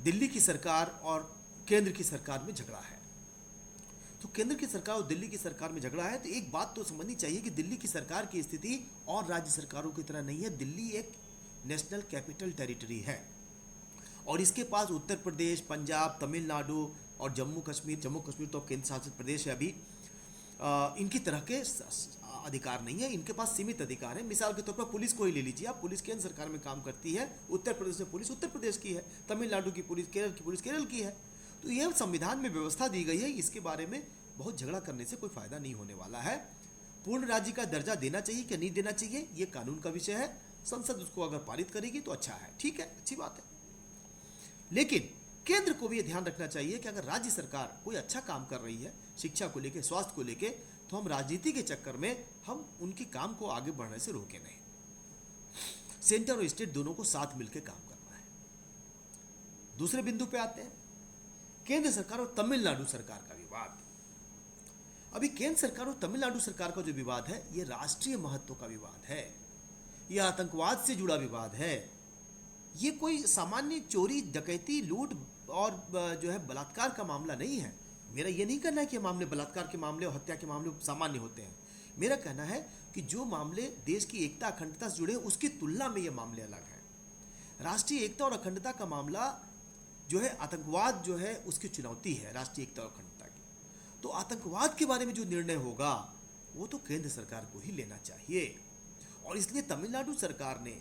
दिल्ली की सरकार और केंद्र की सरकार में झगड़ा है। तो केंद्र की सरकार और दिल्ली की सरकार में झगड़ा है, तो एक बात तो समझनी चाहिए कि दिल्ली की सरकार की स्थिति और राज्य सरकारों की तरह नहीं है। दिल्ली एक नेशनल कैपिटल टेरिटरी है और इसके पास उत्तर प्रदेश, पंजाब, तमिलनाडु और जम्मू कश्मीर तो केंद्र शासित प्रदेश है अभी, इनकी तरह के अधिकार नहीं है। इनके पास सीमित अधिकार है। मिसाल के तौर पर पुलिस को ही ले लीजिए आप, पुलिस केंद्र सरकार में काम करती है, उत्तर प्रदेश में पुलिस उत्तर प्रदेश की है, तमिलनाडु की पुलिस, केरल की है। तो यह संविधान में व्यवस्था दी गई है, इसके बारे में बहुत झगड़ा करने से कोई फायदा नहीं होने वाला है। पूर्ण राज्य का दर्जा देना चाहिए कि नहीं देना चाहिए, ये कानून का विषय है। संसद उसको अगर पारित करेगी तो अच्छा है, ठीक है, अच्छी बात है। लेकिन केंद्र को भी ये ध्यान रखना चाहिए कि अगर राज्य सरकार कोई अच्छा काम कर रही है शिक्षा को लेके, स्वास्थ्य को लेके, तो हम राजनीति के चक्कर में हम उनके काम को आगे बढ़ने से रोके नहीं। सेंटर और स्टेट दोनों को साथ मिलकर काम करना है। दूसरे बिंदु पे आते हैं, केंद्र सरकार और तमिलनाडु सरकार का विवाद। अभी केंद्र सरकार और तमिलनाडु सरकार का जो विवाद है, ये राष्ट्रीय महत्व का विवाद है, यह आतंकवाद से जुड़ा विवाद है। ये कोई सामान्य चोरी, डकैती, लूट और जो है बलात्कार का मामला नहीं है। मेरा ये नहीं कहना है कि मामले, बलात्कार के मामले और हत्या के मामले सामान्य होते हैं। मेरा कहना है कि जो मामले देश की एकता, अखंडता से जुड़े, उसकी तुलना में ये मामले अलग हैं। राष्ट्रीय एकता और अखंडता का मामला जो है, आतंकवाद जो है उसकी चुनौती है राष्ट्रीय एकता और अखंडता की। तो आतंकवाद के बारे में जो निर्णय होगा वो तो केंद्र सरकार को ही लेना चाहिए। और इसलिए तमिलनाडु सरकार ने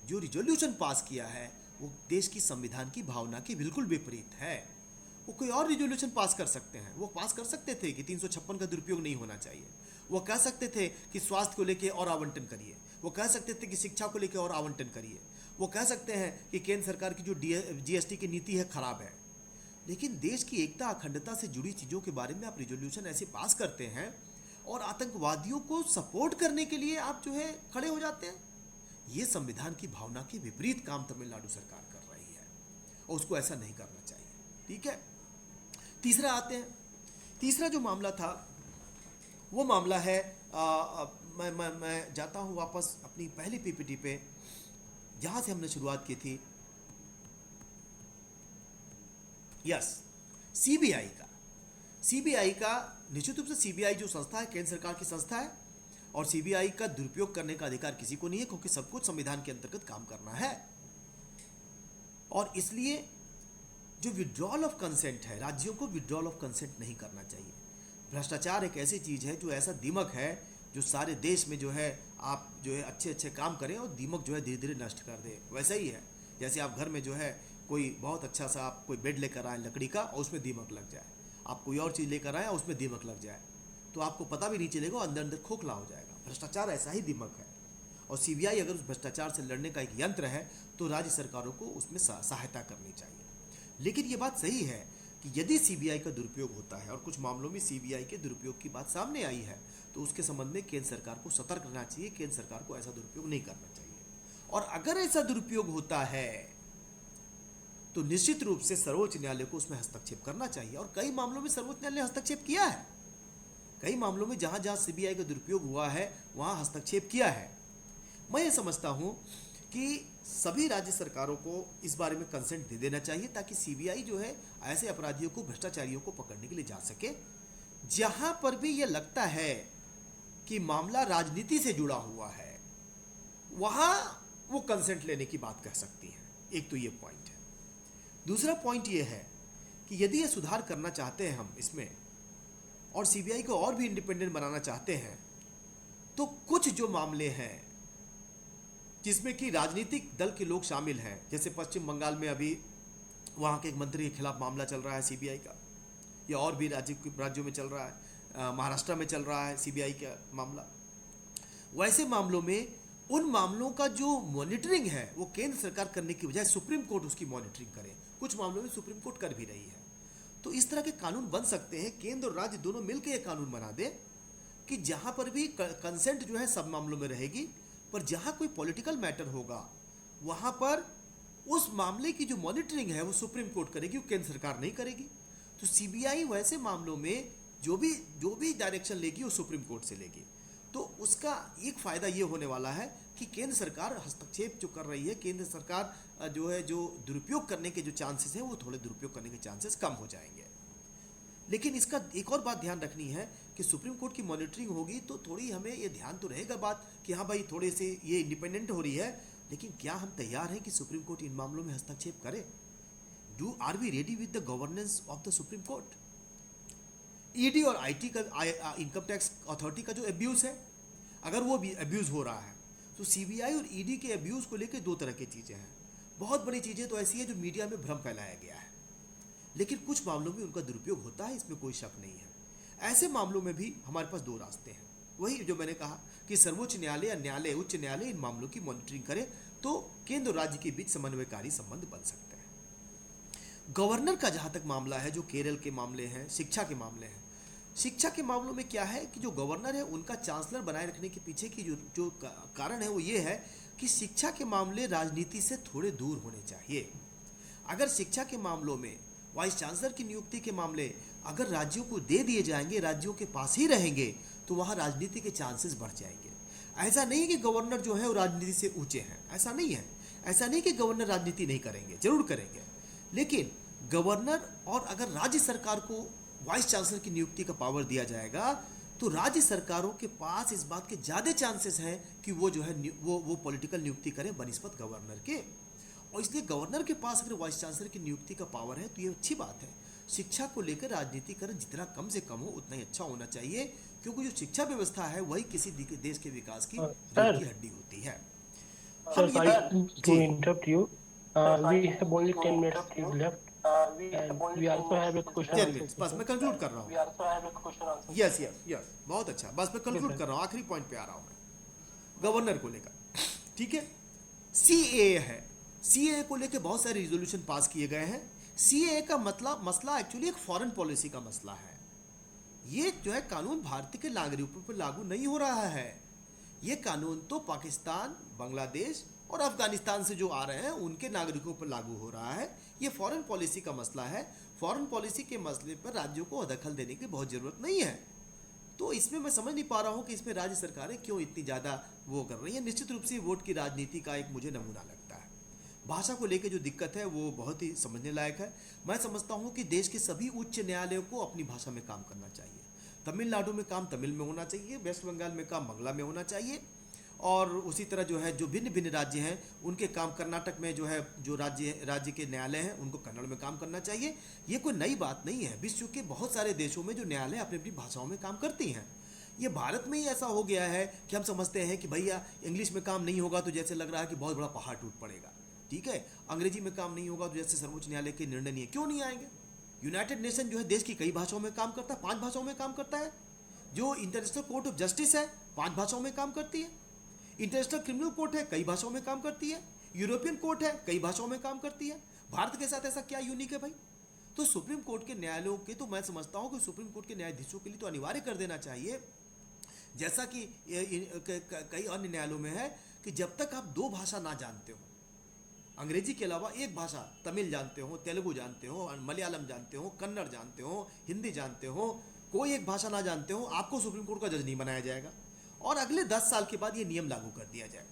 जो रिजोल्यूशन पास किया है वो देश की संविधान की भावना के बिल्कुल विपरीत है। वो कोई और रिजोल्यूशन पास कर सकते हैं, वो पास कर सकते थे कि 356 का दुरुपयोग नहीं होना चाहिए, वो कह सकते थे कि स्वास्थ्य को लेके और आवंटन करिए, वो कह सकते थे कि शिक्षा को लेके और आवंटन करिए, वो कह सकते हैं कि केंद्र सरकार की जो जीएसटी की नीति है खराब है। लेकिन देश की एकता अखंडता से जुड़ी चीज़ों के बारे में आप रिजोल्यूशन ऐसे पास करते हैं और आतंकवादियों को सपोर्ट करने के लिए आप जो है खड़े हो जाते हैं। ये संविधान की भावना के विपरीत काम तमिलनाडु सरकार कर रही है और उसको ऐसा नहीं करना चाहिए। ठीक है, तीसरा आते हैं। तीसरा जो मामला था वो मामला है मैं जाता हूँ वापस अपनी पहली पीपीटी पे जहाँ से हमने शुरुआत की थी। यस, सीबीआई का निश्चित रूप से सीबीआई जो संस्था है केंद्र सरकार की संस्था है और सीबीआई का दुरुपयोग करने का अधिकार किसी को नहीं है क्योंकि सब कुछ संविधान के अंतर्गत काम करना है। और इसलिए जो विड्रॉल ऑफ कंसेंट है, राज्यों को विड्रॉल ऑफ कंसेंट नहीं करना चाहिए। भ्रष्टाचार एक ऐसी चीज़ है जो ऐसा दीमक है जो सारे देश में जो है आप जो है अच्छे अच्छे काम करें और दीमक जो है धीरे धीरे नष्ट कर दे। वैसा ही है जैसे आप घर में जो है कोई बहुत अच्छा सा आप कोई बेड लेकर आए लकड़ी का और उसमें दीमक लग जाए, आप कोई और चीज़ लेकर आए और उसमें दीमक लग जाए तो आपको पता भी नहीं चलेगा, अंदर अंदर खोखला हो जाएगा। भ्रष्टाचार ऐसा ही दीमक है और सीबीआई अगर उस भ्रष्टाचार से लड़ने का एक यंत्र है तो राज्य सरकारों को उसमें सहायता करनी चाहिए। लेकिन ये बात सही है कि यदि सीबीआई का दुरुपयोग होता है और कुछ मामलों में सीबीआई के दुरुपयोग की बात सामने आई है तो उसके संबंध में केंद्र सरकार को सतर्क रहना चाहिए, केंद्र सरकार को ऐसा दुरुपयोग नहीं करना चाहिए। और अगर ऐसा दुरुपयोग होता है तो निश्चित रूप से सर्वोच्च न्यायालय को उसमें हस्तक्षेप करना चाहिए और कई मामलों में सर्वोच्च न्यायालय ने हस्तक्षेप किया है। कई मामलों में जहां जहां सीबीआई का दुरुपयोग हुआ है वहां हस्तक्षेप किया है। मैं ये समझता हूं कि सभी राज्य सरकारों को इस बारे में कंसेंट दे देना चाहिए ताकि सीबीआई जो है ऐसे अपराधियों को, भ्रष्टाचारियों को पकड़ने के लिए जा सके। जहां पर भी ये लगता है कि मामला राजनीति से जुड़ा हुआ है वहां वो कंसेंट लेने की बात कह सकती है। एक तो ये पॉइंट है। दूसरा पॉइंट ये है कि यदि ये सुधार करना चाहते हैं हम इसमें और सीबीआई को और भी इंडिपेंडेंट बनाना चाहते हैं तो कुछ जो मामले हैं जिसमें कि राजनीतिक दल के लोग शामिल हैं, जैसे पश्चिम बंगाल में अभी वहाँ के एक मंत्री के खिलाफ मामला चल रहा है सीबीआई का, या और भी राज्यों में चल रहा है, महाराष्ट्र में चल रहा है सीबीआई का मामला। वैसे मामलों में उन मामलों का जो मॉनिटरिंग है वो केंद्र सरकार करने की बजाय सुप्रीम कोर्ट उसकी मॉनिटरिंग करे। कुछ मामलों में सुप्रीम कोर्ट कर भी रही है। तो इस तरह के कानून बन सकते हैं, केंद्र और राज्य दोनों मिलकर ये कानून बना दे कि जहाँ पर भी कंसेंट जो है सब मामलों में रहेगी, पर जहाँ कोई पॉलिटिकल मैटर होगा वहाँ पर उस मामले की जो मॉनिटरिंग है वो सुप्रीम कोर्ट करेगी, वो केंद्र सरकार नहीं करेगी। तो सीबीआई वैसे मामलों में जो भी डायरेक्शन लेगी वो सुप्रीम कोर्ट से लेगी। तो उसका एक फ़ायदा ये होने वाला है कि केंद्र सरकार हस्तक्षेप जो कर रही है, केंद्र सरकार जो है जो दुरुपयोग करने के जो चांसेस हैं वो थोड़े दुरुपयोग करने के चांसेस कम हो जाएंगे। लेकिन इसका एक और बात ध्यान रखनी है कि सुप्रीम कोर्ट की मॉनिटरिंग होगी तो थोड़ी हमें ये ध्यान तो रहेगा बात कि हाँ भाई थोड़े से ये इंडिपेंडेंट हो रही है, लेकिन क्या हम तैयार हैं कि सुप्रीम कोर्ट इन मामलों में हस्तक्षेप करे? Are we ready with the governance of the supreme court? ED और आईटी का, इनकम टैक्स अथॉरिटी का जो एब्यूज़ है, अगर वो भी एब्यूज़ हो रहा है तो सीबीआई और ईडी के एब्यूज़ को लेकर दो तरह की चीज़ें हैं। बहुत बड़ी चीज़ें तो ऐसी है जो मीडिया में भ्रम फैलाया गया है, लेकिन कुछ मामलों में उनका दुरुपयोग होता है, इसमें कोई शक नहीं है। ऐसे मामलों में भी हमारे पास दो रास्ते हैं। वही जो मैंने कहा कि सर्वोच्च न्यायालय या उच्च न्यायालय इन मामलों की मॉनिटरिंग करे तो केंद्र और राज्य के बीच समन्वयकारी संबंध बन सकते हैं। गवर्नर का जहाँ तक मामला है, जो केरल के मामले हैं, शिक्षा के मामले हैं, शिक्षा के मामलों में क्या है कि जो गवर्नर है उनका चांसलर बनाए रखने के पीछे की जो कारण है वो ये है कि शिक्षा के मामले राजनीति से थोड़े दूर होने चाहिए। अगर शिक्षा के मामलों में वाइस चांसलर की नियुक्ति के मामले अगर राज्यों को दे दिए जाएंगे, राज्यों के पास ही रहेंगे, तो वहाँ राजनीति के चांसेस बढ़ जाएंगे। ऐसा नहीं है कि गवर्नर जो है वो राजनीति से ऊंचे हैं, ऐसा नहीं है। ऐसा नहीं कि गवर्नर राजनीति नहीं करेंगे, जरूर करेंगे, लेकिन गवर्नर और अगर राज्य सरकार को वाइस चांसलर की नियुक्ति का पावर दिया जाएगा तो राज्य सरकारों के पास इस बात के ज़्यादा चांसेस हैं कि वो जो है वो पॉलिटिकल नियुक्ति करें बनिस्बत गवर्नर के। और इसलिए गवर्नर के पास अगर वाइस चांसलर की नियुक्ति का पावर है तो ये अच्छी बात है। शिक्षा को लेकर राजनीतिकरण जितना कम से कम हो उतना ही अच्छा होना चाहिए, क्योंकि जो शिक्षा व्यवस्था है वही किसी देश के विकास की रीढ़ की हड्डी होती है। Sir, sorry to interrupt you. We have only 10 minutes left. And we also have a question. 10 minutes, बस मैं कंक्लूड कर रहा हूँ। यस यस यस, बहुत अच्छा, बस मैं कंक्लूड कर रहा हूँ, आखिरी पॉइंट पे आ रहा हूँ मैं गवर्नर को लेकर। ठीक है, सीएए है, सीएए को लेकर बहुत सारे रिजोल्यूशन पास किए गए हैं। सीएए का मसला एक्चुअली एक फॉरेन पॉलिसी का मसला है। ये जो है कानून भारतीय के नागरिकों पर लागू नहीं हो रहा है। ये कानून तो पाकिस्तान, बांग्लादेश और अफगानिस्तान से जो आ रहे हैं उनके नागरिकों पर लागू हो रहा है। ये फॉरेन पॉलिसी का मसला है। फॉरेन पॉलिसी के मसले पर राज्यों को दखल देने की बहुत ज़रूरत नहीं है। तो इसमें मैं समझ नहीं पा रहा हूँ कि इसमें राज्य सरकारें क्यों इतनी ज़्यादा वो कर रही हैं। निश्चित रूप से वोट की राजनीति का एक मुझे नमूना लगता है। भाषा को लेकर जो दिक्कत है वो बहुत ही समझने लायक है। मैं समझता हूँ कि देश के सभी उच्च न्यायालयों को अपनी भाषा में काम करना चाहिए। तमिलनाडु में काम तमिल में होना चाहिए, वेस्ट बंगाल में काम बांग्ला में होना चाहिए, और उसी तरह जो है जो भिन्न भिन्न राज्य हैं उनके काम, कर्नाटक में जो है जो राज्य के न्यायालय हैं उनको कन्नड़ में काम करना चाहिए। ये कोई नई बात नहीं है। विश्व के बहुत सारे देशों में जो न्यायालय अपनी अपनी भाषाओं में काम करती हैं। ये भारत में ही ऐसा हो गया है कि हम समझते हैं कि भैया इंग्लिश में काम नहीं होगा तो जैसे लग रहा है कि बहुत बड़ा पहाड़ टूट पड़ेगा। ठीक है, अंग्रेजी में काम नहीं होगा तो जैसे सर्वोच्च न्यायालय के निर्णय नहीं है। क्यों नहीं आएंगे? यूनाइटेड नेशन जो है देश की कई भाषाओं में काम करता है, 5 भाषाओं में काम करता है। जो इंटरनेशनल कोर्ट ऑफ जस्टिस है 5 भाषाओं में काम करती है। इंटरनेशनल क्रिमिनल कोर्ट है कई भाषाओं में काम करती है। यूरोपियन कोर्ट है कई भाषाओं में काम करती है। भारत के साथ ऐसा क्या यूनिक है भाई? तो सुप्रीम कोर्ट के न्यायालयों के, तो मैं समझता हूँ कि सुप्रीम कोर्ट के न्यायाधीशों के लिए तो अनिवार्य कर देना चाहिए, जैसा कि कई अन्य न्यायालयों में है, कि जब तक आप 2 भाषा ना जानते हो, अंग्रेजी के अलावा एक भाषा, तमिल जानते हो, तेलुगु जानते हो, मलयालम जानते हो, कन्नड़ जानते हो, हिंदी जानते हो, कोई एक भाषा ना जानते हो, आपको सुप्रीम कोर्ट का जज नहीं बनाया जाएगा। और अगले 10 साल के बाद ये नियम लागू कर दिया जाए।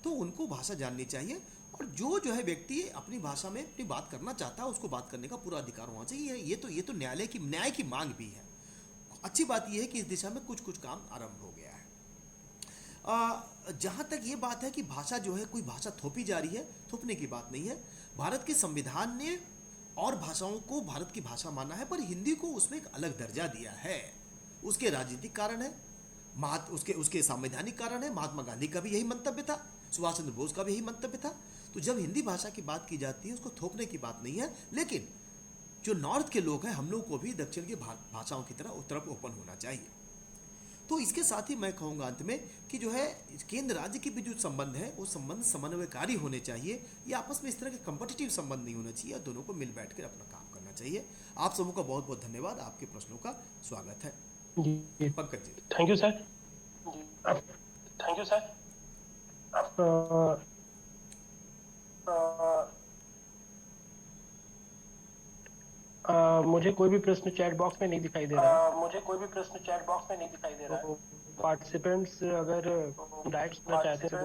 तो उनको भाषा जाननी चाहिए, और जो है व्यक्ति अपनी भाषा में अपनी बात करना चाहता है उसको बात करने का पूरा अधिकार होना चाहिए। ये तो न्याय की मांग भी है। अच्छी बात यह है कि इस दिशा में कुछ काम आरंभ हो गया है। जहाँ तक ये बात है कि भाषा जो है कोई भाषा थोपी जा रही है, थोपने की बात नहीं है। भारत के संविधान ने और भाषाओं को भारत की भाषा माना है, पर हिंदी को उसमें एक अलग दर्जा दिया है। उसके राजनीतिक कारण है, उसके संवैधानिक कारण है। महात्मा गांधी का भी यही मंतव्य था, सुभाष चंद्र बोस का भी यही मंतव्य था। तो जब हिंदी भाषा की बात की जाती है उसको थोपने की बात नहीं है। लेकिन जो नॉर्थ के लोग हैं, हम लोग को भी दक्षिण की भाषाओं की तरफ ओपन होना चाहिए। तो इसके साथ ही मैं कहूँगा अंत में कि जो है केंद्र राज्य के भी जो संबंध है वो संबंध समन्वयकारी होने चाहिए। ये आपस में इस तरह के कम्पिटिटिव संबंध नहीं होने चाहिए। दोनों को मिल बैठ कर अपना काम करना चाहिए। आप सबों का बहुत बहुत धन्यवाद। आपके प्रश्नों का स्वागत है। जी, Pankaj ji. Thank you sir. Thank you sir. मुझे कोई भी प्रश्न चैट बॉक्स में नहीं दिखाई दे रहा है। तो पार्टिसिपेंट्स अगर डायरेक्ट सुनना चाहते हैं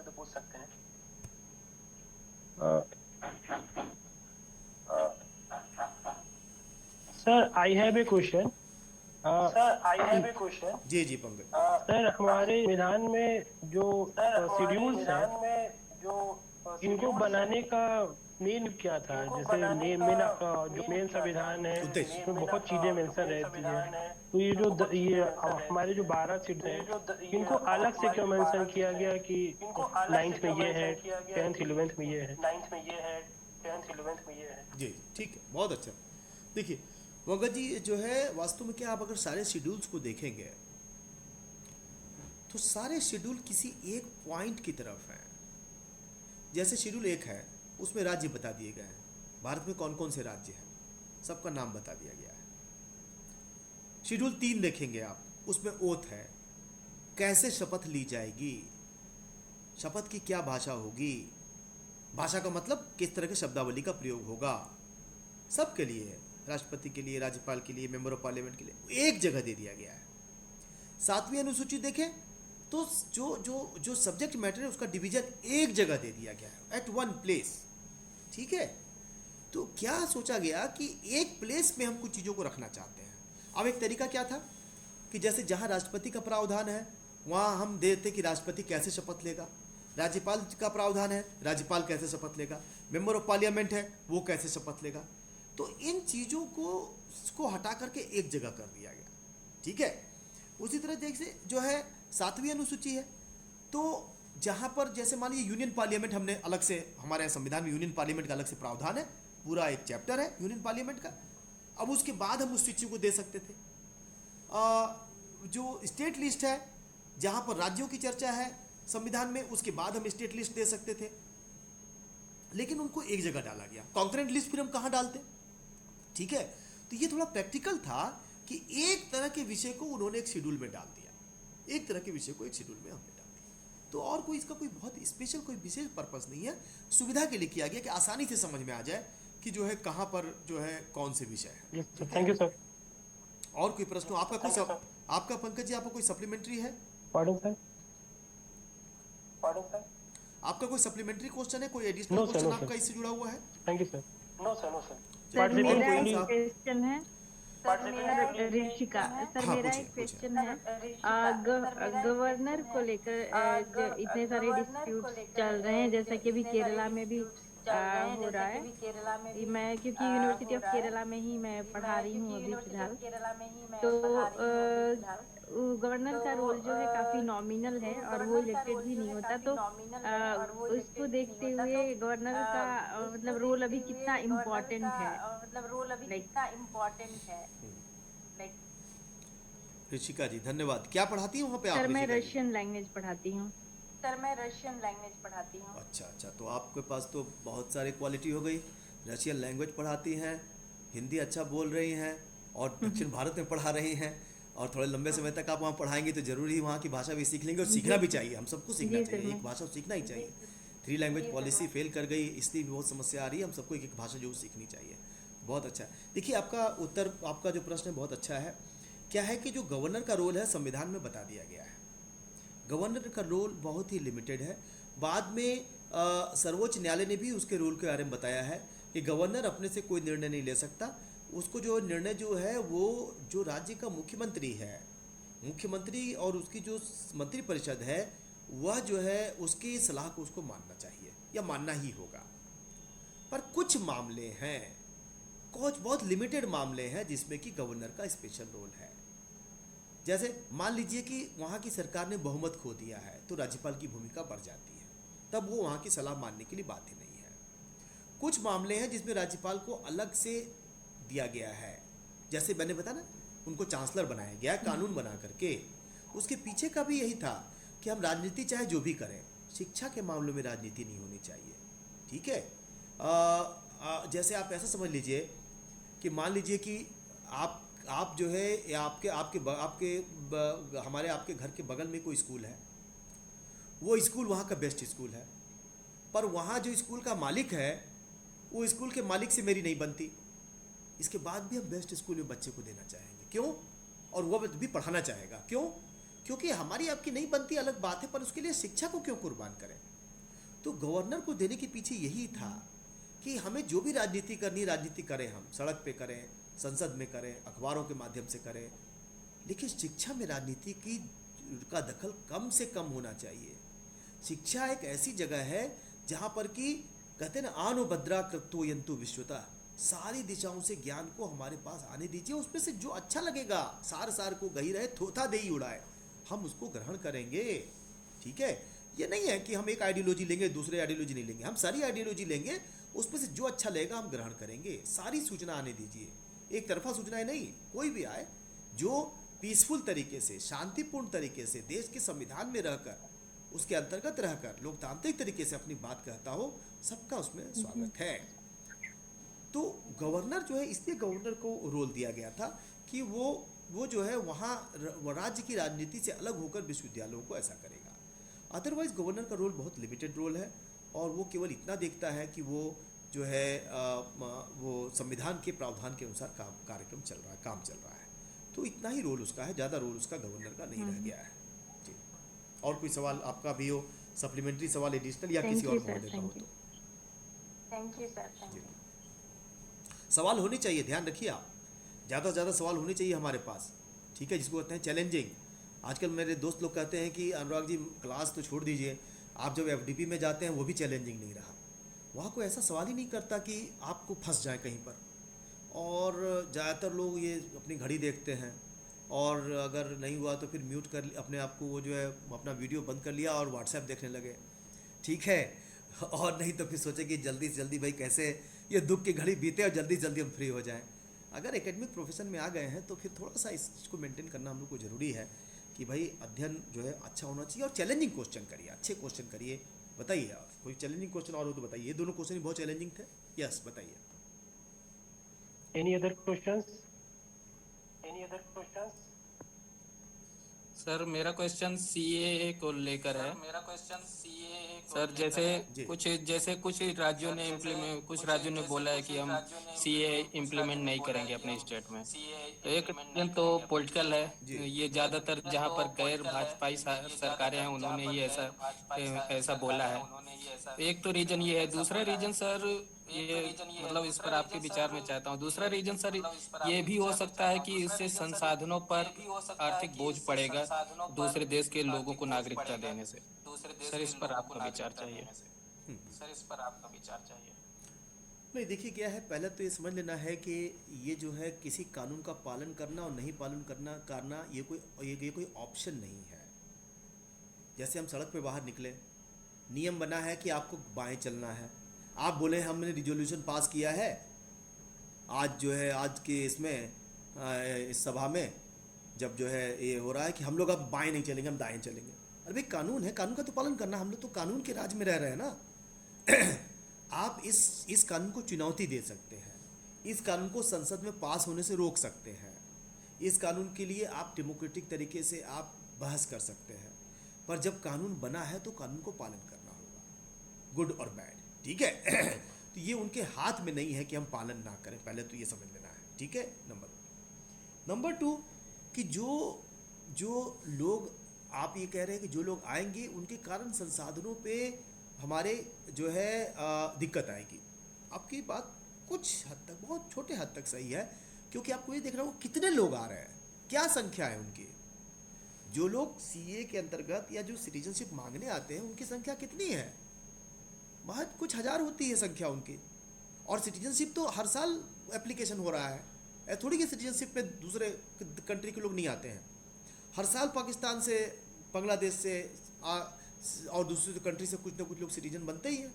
तो पूछ सकते हैं। Sir I have a question. जी जी पंकज। सर हमारे संविधान में जो शेड्यूल्स हैं इनको बनाने का मेन क्या था? जैसे जो मेन संविधान है उसमें बहुत चीजें मेंशन रहती है। तो ये हमारे जो 12 सीट हैं इनको अलग से क्यों मेंशन किया गया कि 9th में ये है, 10th 11th में ये है? जी ठीक है, बहुत अच्छा। देखिए पंकज जी, जो है वास्तव में क्या, आप अगर सारे शेड्यूल्स को देखेंगे तो सारे शेड्यूल किसी एक पॉइंट की तरफ हैं। जैसे शेड्यूल 1 है उसमें राज्य बता दिए गए हैं, भारत में कौन कौन से राज्य हैं सबका नाम बता दिया गया है। शेड्यूल 3 देखेंगे आप, उसमें ओथ है, कैसे शपथ ली जाएगी, शपथ की क्या भाषा होगी, भाषा का मतलब किस तरह के शब्दावली का प्रयोग होगा, सबके लिए है, राष्ट्रपति के लिए, राज्यपाल के लिए, मेंबर ऑफ पार्लियामेंट के लिए एक जगह दे दिया गया है। 7वीं अनुसूची देखें तो जो सब्जेक्ट मैटर है उसका डिवीजन एक जगह दे दिया गया है, एट वन प्लेस। ठीक है, तो क्या सोचा गया कि एक प्लेस में हम कुछ चीज़ों को रखना चाहते हैं। अब एक तरीका क्या था कि जैसे जहाँ राष्ट्रपति का प्रावधान है वहाँ हम देते कि राष्ट्रपति कैसे शपथ लेगा, राज्यपाल का प्रावधान है, राज्यपाल कैसे शपथ लेगा, मेंबर ऑफ पार्लियामेंट है वो कैसे शपथ लेगा। तो इन चीज़ों को हटा करके एक जगह कर दिया गया, ठीक है। उसी तरह जैसे जो है 7वीं अनुसूची है, तो जहाँ पर जैसे मान लीजिए यूनियन पार्लियामेंट हमने अलग से, हमारे संविधान में यूनियन पार्लियामेंट का अलग से प्रावधान है, पूरा एक चैप्टर है यूनियन पार्लियामेंट का। अब उसके बाद हम उस चीज़ को दे सकते थे। जो स्टेट लिस्ट है जहाँ पर राज्यों की चर्चा है संविधान में, उसके बाद हम स्टेट लिस्ट दे सकते थे, लेकिन उनको एक जगह डाला गया। कॉन्करेंट लिस्ट फिर हम कहाँ डालते, ठीक है। तो ये थोड़ा प्रैक्टिकल था कि एक तरह के विषय को उन्होंने एक शेड्यूल में डाल दिया, एक तरह के विषय को एक शेड्यूल में हमने डाल दिया। तो और कोई इसका कोई बहुत स्पेशल कोई विशेष पर्पस नहीं है, सुविधा के लिए किया गया कि आसानी से समझ में आ जाए कि जो है कहाँ पर जो है कौन से विषय है। Thank you sir. और कोई प्रश्न आपका कोई आपका पंकज जी आपका कोई सप्लीमेंट्री है? Pardon sir. आपका कोई सप्लीमेंट्री क्वेश्चन है, कोई एडिशनल क्वेश्चन आपका इससे जुड़ा हुआ है? Thank you sir. सर मेरा एक क्वेश्चन है ऋषिका सर, मेरा एक क्वेश्चन है गवर्नर को लेकर जो इतने सारे डिस्प्यूट चल रहे हैं, जैसा कि अभी केरला में भी हो रहा है। मैं क्योंकि यूनिवर्सिटी ऑफ केरला में ही मैं पढ़ा रही हूँ अभी फिलहाल, तो गवर्नर का रोल जो है काफी नॉमिनल है और वो इलेक्टेड भी नहीं होता। तो उसको देखते हुए गवर्नर का मतलब रोल अभी कितना इम्पोर्टेंट है, ऋषिका जी धन्यवाद। क्या पढ़ाती हैं वहाँ पे आप? सर मैं रशियन लैंग्वेज पढ़ाती हूँ। अच्छा, तो आपके पास तो बहुत सारी क्वालिटी हो गई। रशियन लैंग्वेज पढ़ाती हैं, हिंदी अच्छा बोल रही हैं और दक्षिण भारत में पढ़ा रही हैं, और थोड़े लंबे समय तक आप वहाँ पढ़ाएंगे तो जरूरी वहाँ की भाषा भी सीख लेंगे, और सीखना भी चाहिए, हम सबको सीखना चाहिए, एक भाषा सीखना ही चाहिए। 3 लैंग्वेज पॉलिसी फेल कर गई, इसलिए भी बहुत समस्या आ रही है, हम सबको एक एक भाषा जो सीखनी चाहिए। बहुत अच्छा है। देखिए आपका उत्तर, आपका जो प्रश्न है बहुत अच्छा है। क्या है कि जो गवर्नर का रोल है संविधान में बता दिया गया है, गवर्नर का रोल बहुत ही लिमिटेड है। बाद में सर्वोच्च न्यायालय ने भी उसके रोल के बारे में बताया है कि गवर्नर अपने से कोई निर्णय नहीं ले सकता, उसको जो निर्णय जो है वो जो राज्य का मुख्यमंत्री है, मुख्यमंत्री और उसकी जो मंत्रिपरिषद है वह जो है उसकी सलाह को उसको मानना चाहिए या मानना ही होगा। पर कुछ मामले हैं, कुछ बहुत लिमिटेड मामले हैं जिसमें कि गवर्नर का स्पेशल रोल है। जैसे मान लीजिए कि वहाँ की सरकार ने बहुमत खो दिया है तो राज्यपाल की भूमिका बढ़ जाती है, तब वो वहाँ की सलाह मानने के लिए बात ही नहीं है। कुछ मामले हैं जिसमें राज्यपाल को अलग से दिया गया है, जैसे मैंने बताया ना, उनको चांसलर बनाया गया कानून बना करके। उसके पीछे का भी यही था कि हम राजनीति चाहे जो भी करें, शिक्षा के मामलों में राजनीति नहीं होनी चाहिए, ठीक है। जैसे आप ऐसा समझ लीजिए कि मान लीजिए कि आप जो है हमारे आपके घर के बगल में कोई स्कूल है, वो स्कूल वहाँ का बेस्ट स्कूल है, पर वहाँ जो स्कूल का मालिक है वो स्कूल के मालिक से मेरी नहीं बनती, इसके बाद भी हम बेस्ट स्कूल में बच्चे को देना चाहेंगे। क्यों? और वो भी पढ़ाना चाहेगा। क्यों? क्योंकि हमारी आपकी नहीं बनती अलग बात है, पर उसके लिए शिक्षा को क्यों कुर्बान करें। तो गवर्नर को देने के पीछे यही था कि हमें जो भी राजनीति करनी, राजनीति करें, हम सड़क पे करें, संसद में करें, अखबारों के माध्यम से करें, लेकिन शिक्षा में राजनीति का दखल कम से कम होना चाहिए। शिक्षा एक ऐसी जगह है जहाँ पर कि कहते हैं ना, आनो भद्रा कृतो यंतु विश्वता, सारी दिशाओं से ज्ञान को हमारे पास आने दीजिए, उसमें से जो अच्छा लगेगा, सार को गही रहे थोथा दे ही उड़ाए, हम उसको ग्रहण करेंगे, ठीक है। ये नहीं है कि हम एक आइडियोलॉजी लेंगे दूसरे आइडियोलॉजी नहीं लेंगे, हम सारी आइडियोलॉजी लेंगे, उसमें से जो अच्छा लगेगा हम ग्रहण करेंगे। सारी सूचना आने दीजिए, एक तरफा सूचनाएं नहीं, कोई भी आए जो पीसफुल तरीके से, शांतिपूर्ण तरीके से, देश के संविधान में रहकर, उसके अंतर्गत रहकर लोकतांत्रिक तरीके से अपनी बात कहता हो, सबका उसमें स्वागत है। तो गवर्नर जो है, इसलिए गवर्नर को रोल दिया गया था कि वो जो है वहाँ राज्य की राजनीति से अलग होकर विश्वविद्यालयों को ऐसा करेगा। अदरवाइज गवर्नर का रोल बहुत लिमिटेड रोल है और वो केवल इतना देखता है कि वो जो है वो संविधान के प्रावधान के अनुसार काम चल रहा है, तो इतना ही रोल उसका है, ज़्यादा रोल उसका गवर्नर का नहीं रह गया है। जी, और कोई सवाल आपका भी हो, सप्लीमेंट्री सवाल एडिशनल या किसी और महोदय का हो तो? Thank you sir. सवाल होने चाहिए, ध्यान रखिए आप, ज़्यादा से ज़्यादा सवाल होने चाहिए हमारे पास, ठीक है, जिसको कहते हैं चैलेंजिंग। आजकल मेरे दोस्त लोग कहते हैं कि अनुराग जी क्लास तो छोड़ दीजिए, आप जब एफडीपी में जाते हैं वो भी चैलेंजिंग नहीं रहा। वहाँ कोई ऐसा सवाल ही नहीं करता कि आपको फंस जाए कहीं पर। और ज़्यादातर लोग ये अपनी घड़ी देखते हैं, और अगर नहीं हुआ तो फिर म्यूट कर अपने आप को, वो जो है अपना वीडियो बंद कर लिया और व्हाट्सएप देखने लगे, ठीक है। और नहीं तो फिर सोचे कि जल्दी से जल्दी भाई कैसे ये दुख की घड़ी बीते और जल्दी से जल्दी हम फ्री हो जाएं। अगर एकेडमिक प्रोफेशन में आ गए हैं तो फिर थोड़ा सा इसको मेंटेन करना हम लोग को ज़रूरी है कि भाई अध्ययन जो है अच्छा होना चाहिए, और चैलेंजिंग क्वेश्चन करिए, अच्छे क्वेश्चन करिए। बताइए आप कोई चैलेंजिंग क्वेश्चन और हो तो बताइए। ये दोनों क्वेश्चन ही बहुत चैलेंजिंग थे। यस, बताइए। Any other questions? Any other questions? Sir मेरा क्वेश्चन सीए को लेकर है। सर जैसे कुछ राज्यों ने बोला है कि हम सीए इम्प्लीमेंट नहीं करेंगे अपने स्टेट में। तो एक रीजन तो पॉलिटिकल है, ये ज़्यादातर जहाँ पर गैर भाजपाई सरकारें हैं उन्होंने ही ऐसा बोला है। एक तो रीजन ये है। दूसरा रीजन सर, ये मतलब इस पर आपके विचार में चाहता हूँ। दूसरा रीजन सर ये भी हो सकता है कि इससे संसाधनों पर आर्थिक बोझ पड़ेगा दूसरे देश के लोगों को नागरिकता देने से। सर इस पर आपका विचार चाहिए। नहीं, देखिए क्या है, पहले तो ये समझ लेना है कि ये जो है किसी कानून का पालन करना और नहीं पालन करना ये कोई ऑप्शन नहीं है। जैसे हम सड़क पे बाहर निकले, नियम बना है कि आपको बाएं चलना है। आप बोले हमने रिजोल्यूशन पास किया है आज जो है, आज के इसमें इस सभा में जब जो है ये हो रहा है कि हम लोग अब बाएं नहीं चलेंगे, हम दाएं चलेंगे। अरे भाई कानून है, कानून का तो पालन करना। हम लोग तो कानून के राज में रह रहे हैं ना। आप इस कानून को चुनौती दे सकते हैं, इस कानून को संसद में पास होने से रोक सकते हैं, इस कानून के लिए आप डेमोक्रेटिक तरीके से आप बहस कर सकते हैं। पर जब कानून बना है तो कानून को पालन करना होगा, गुड और बैड, ठीक है। तो ये उनके हाथ में नहीं है कि हम पालन ना करें, पहले तो ये समझ लेना है, ठीक है। नंबर 2 कि जो लोग, आप ये कह रहे हैं कि जो लोग आएंगे उनके कारण संसाधनों पे हमारे जो है दिक्कत आएगी। आपकी बात कुछ हद तक, बहुत छोटे हद तक सही है, क्योंकि आपको ये देखना होगा कितने लोग आ रहे हैं, क्या संख्या है उनकी। जो लोग सीए के अंतर्गत या जो सिटीजनशिप मांगने आते हैं उनकी संख्या कितनी है? बहुत कुछ हजार होती है संख्या उनकी। और सिटीजनशिप तो हर साल एप्लीकेशन हो रहा है, ऐसा थोड़ी कि सिटीजनशिप पे दूसरे कंट्री के लोग नहीं आते हैं। हर साल पाकिस्तान से, बांग्लादेश से और दूसरी कंट्री से कुछ ना कुछ लोग सिटीजन बनते ही हैं।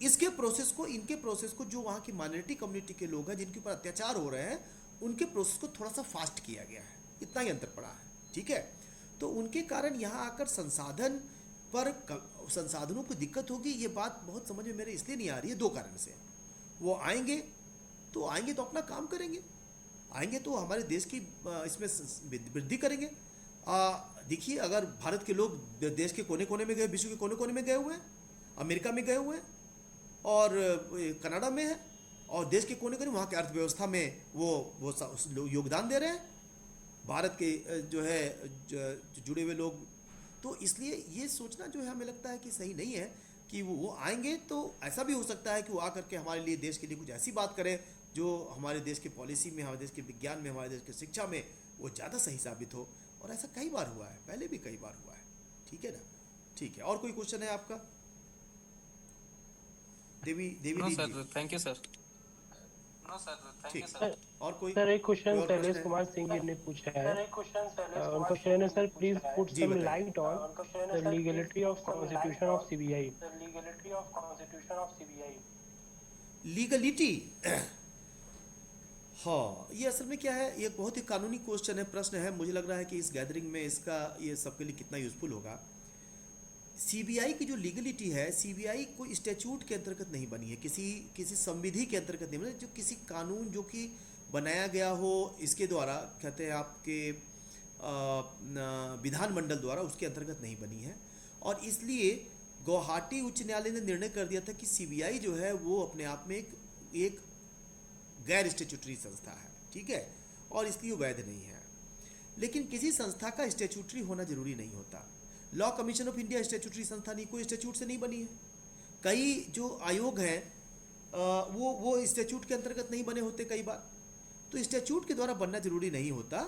इनके प्रोसेस को जो वहाँ की माइनॉरिटी कम्युनिटी के लोग हैं जिनके ऊपर अत्याचार हो रहे हैं, उनके प्रोसेस को थोड़ा सा फास्ट किया गया है, इतना ही अंतर पड़ा है, ठीक है। तो उनके कारण यहाँ आकर संसाधनों को दिक्कत होगी, ये बात बहुत समझ में मेरे इसलिए नहीं आ रही है, 2 कारण से। वो आएंगे तो अपना काम करेंगे, आएंगे तो हमारे देश की इसमें वृद्धि करेंगे। देखिए, अगर भारत के लोग देश के कोने कोने में गए, विश्व के कोने कोने में गए हुए हैं, अमेरिका में गए हुए हैं और कनाडा में है, और देश के कोने कोने वहाँ की अर्थव्यवस्था में वो योगदान दे रहे हैं, भारत के जो है जुड़े हुए लोग। तो इसलिए ये सोचना जो है हमें लगता है कि सही नहीं है कि वो आएंगे तो ऐसा भी हो सकता है कि वो आकर के हमारे लिए, देश के लिए कुछ ऐसी बात करें जो हमारे देश की पॉलिसी में, हमारे देश के विज्ञान में, हमारे देश की शिक्षा में वो ज़्यादा सही साबित हो। और ऐसा कई बार हुआ है, पहले भी कई बार हुआ है, ठीक है ना। ठीक है, और कोई क्वेश्चन है आपका? Devi sir, thank you sir. और कोई? सर एक क्वेश्चन शैलेश कुमार सिंह जी ने पूछा है। उनका क्वेश्चन है, sir please put some light on the legality of constitution of CBI. Legality, हाँ, ये असल में क्या है, ये बहुत ही कानूनी क्वेश्चन है, प्रश्न है। मुझे लग रहा है कि इस गैदरिंग में इसका ये सबके लिए कितना यूजफुल होगा। सीबीआई की जो लीगलिटी है, सीबीआई कोई स्टैच्यूट के अंतर्गत नहीं बनी है, किसी संविधि के अंतर्गत नहीं बनी, जो किसी कानून जो कि बनाया गया हो इसके द्वारा, कहते हैं आपके विधानमंडल द्वारा, उसके अंतर्गत नहीं बनी है। और इसलिए गुवाहाटी उच्च न्यायालय ने निर्णय कर दिया था कि सीबीआई जो है वो अपने आप में एक गैर स्टैच्यूटरी संस्था है, ठीक है, और इसलिए वैध नहीं है। लेकिन किसी संस्था का स्टैच्यूटरी होना जरूरी नहीं होता। Law commission of India statutory संस्था नहीं, कोई स्टैच्यूट से नहीं बनी है। कई जो आयोग हैं वो स्टैच्यूट के अंतर्गत नहीं बने होते कई बार, तो स्टैच्यूट के द्वारा बनना जरूरी नहीं होता।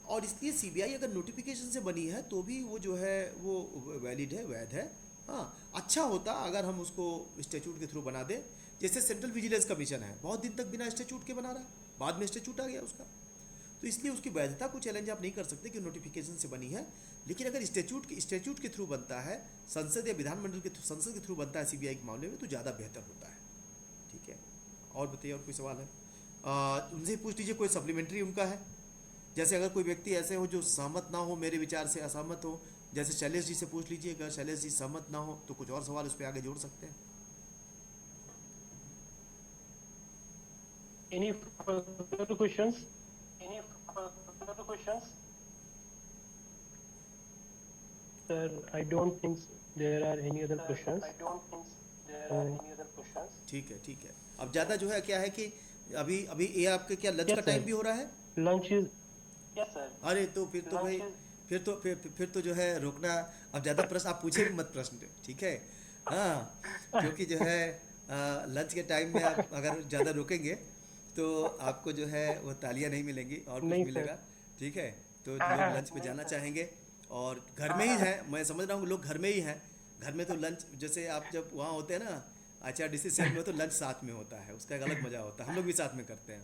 और इसलिए सीबीआई अगर नोटिफिकेशन से बनी है तो भी वो जो है वो वैलिड है, वैध है, हाँ, अच्छा होता अगर हम उसको स्टैट्यूट के थ्रू बना दें, जैसे सेंट्रल विजिलेंस कमीशन है, बहुत दिन तक बिना स्टैट्यूट के बना रहा, बाद में स्टैट्यूट आ गया उसका, तो इसलिए उसकी वैधता को चैलेंज आप नहीं कर सकते कि नोटिफिकेशन से बनी है। लेकिन अगर स्टैट्यूट के थ्रू बनता है, संसद या विधानमंडल के संसद के थ्रू बनता है सीबीआई के मामले में, तो ज़्यादा बेहतर होता है। ठीक है, और बताइए, और कोई सवाल है? उनसे पूछ लीजिए, कोई सप्लीमेंट्री उनका है, जैसे अगर कोई व्यक्ति ऐसे हो जो सहमत ना हो, मेरे विचार से असहमत हो, जैसे शैलेश जी से पूछ लीजिए, अगर शैलेश जी सहमत ना हो तो कुछ और सवाल उस पर आगे जोड़ सकते हैं। Any further questions? Sir, I don't think there are any other questions. ठीक है, ठीक है। अब ज़्यादा जो है क्या है कि अभी ये आपके क्या लंच का टाइम भी हो रहा है? Lunch is अरे तो फिर तो भाई फिर तो जो है रोकना, अब ज़्यादा प्रश्न आप पूछे भी मत प्रश्न, ठीक है? हाँ, क्योंकि जो है लंच के टाइम में आप अगर ज़्यादा रोकेंगे तो आपको जो है वो तालियां नहीं मिलेंगी और कुछ मिलेगा, ठीक है? तो लोग लंच पे जाना चाहेंगे और घर में ही हैं, मैं समझ रहा हूँ लोग घर में ही हैं। घर में तो लंच, जैसे आप जब वहाँ होते हैं ना HRDC सेल में, तो लंच साथ में होता है, उसका एक अलग मज़ा होता है, हम लोग भी साथ में करते हैं।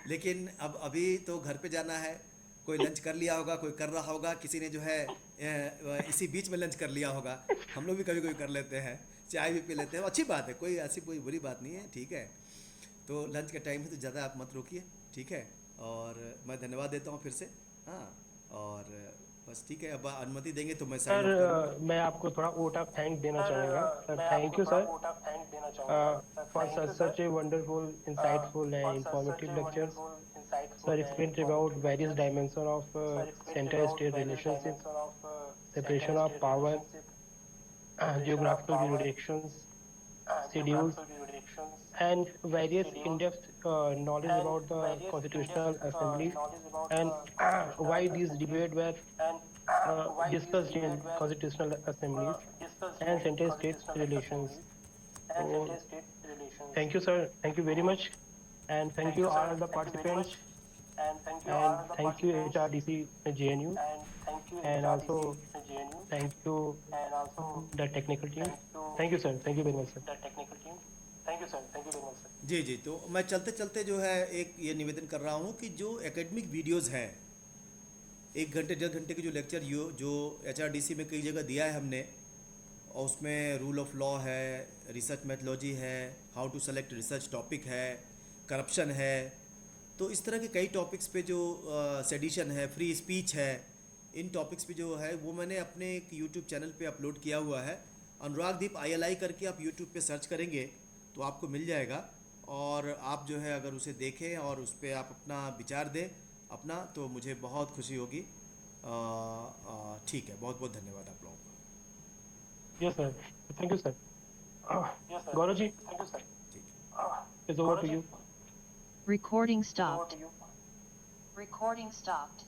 लेकिन अब अभी तो घर पे जाना है, कोई लंच कर लिया होगा, कोई कर रहा होगा, किसी ने जो है इसी बीच में लंच कर लिया होगा, हम लोग भी कभी कभी कर लेते हैं, चाय भी पी लेते हैं, अच्छी बात है, कोई ऐसी कोई बुरी बात नहीं है, ठीक है? तो लंच का टाइम है तो ज़्यादा आप मत रोकिए, ठीक है? और मैं धन्यवाद देता हूँ फिर से, हाँ, और बस ठीक है, अब अनुमति देंगे तो मैं सर, मैं आपको थोड़ा वोट ऑफ थैंक देना चाहूँगा sir. Thank you sir for such a wonderful, insightful and informative lectures. Sir explained about various dimensions of center-state relationships, separation of power, geographical jurisdictions, schedules, and various in-depth knowledge about the Constitutional Assembly and why these debates were discussed in Constitutional Assemblies and center-state relations. So, thank you, sir. Thank you very much. And thank you all the participants, and thank you HRDC JNU, and also thank you the technical team. Thank you sir, thank you very much sir. जी जी, तो मैं चलते चलते जो है एक ये निवेदन कर रहा हूँ कि जो एकेडमिक वीडियोज़ हैं, 1 घंटे 1.5 घंटे के जो लेक्चर जो HRDC में कई जगह दिया है हमने, और उसमें रूल ऑफ लॉ है, रिसर्च मेथोलॉजी है, how to select research topic है, करप्शन है, तो इस तरह के कई टॉपिक्स पे जो सेडिशन है, फ्री स्पीच है, इन टॉपिक्स पे जो है वो मैंने अपने एक यूट्यूब चैनल पे अपलोड किया हुआ है। अनुरागदीप ILI करके आप यूट्यूब पे सर्च करेंगे तो आपको मिल जाएगा, और आप जो है अगर उसे देखें और उस पर आप अपना विचार दें अपना, तो मुझे बहुत खुशी होगी। ठीक है, बहुत बहुत धन्यवाद आप लोगों का। Yes sir, thank you sir. Gaurav ji, thank you sir. It's over to you. Recording stopped. Recording stopped.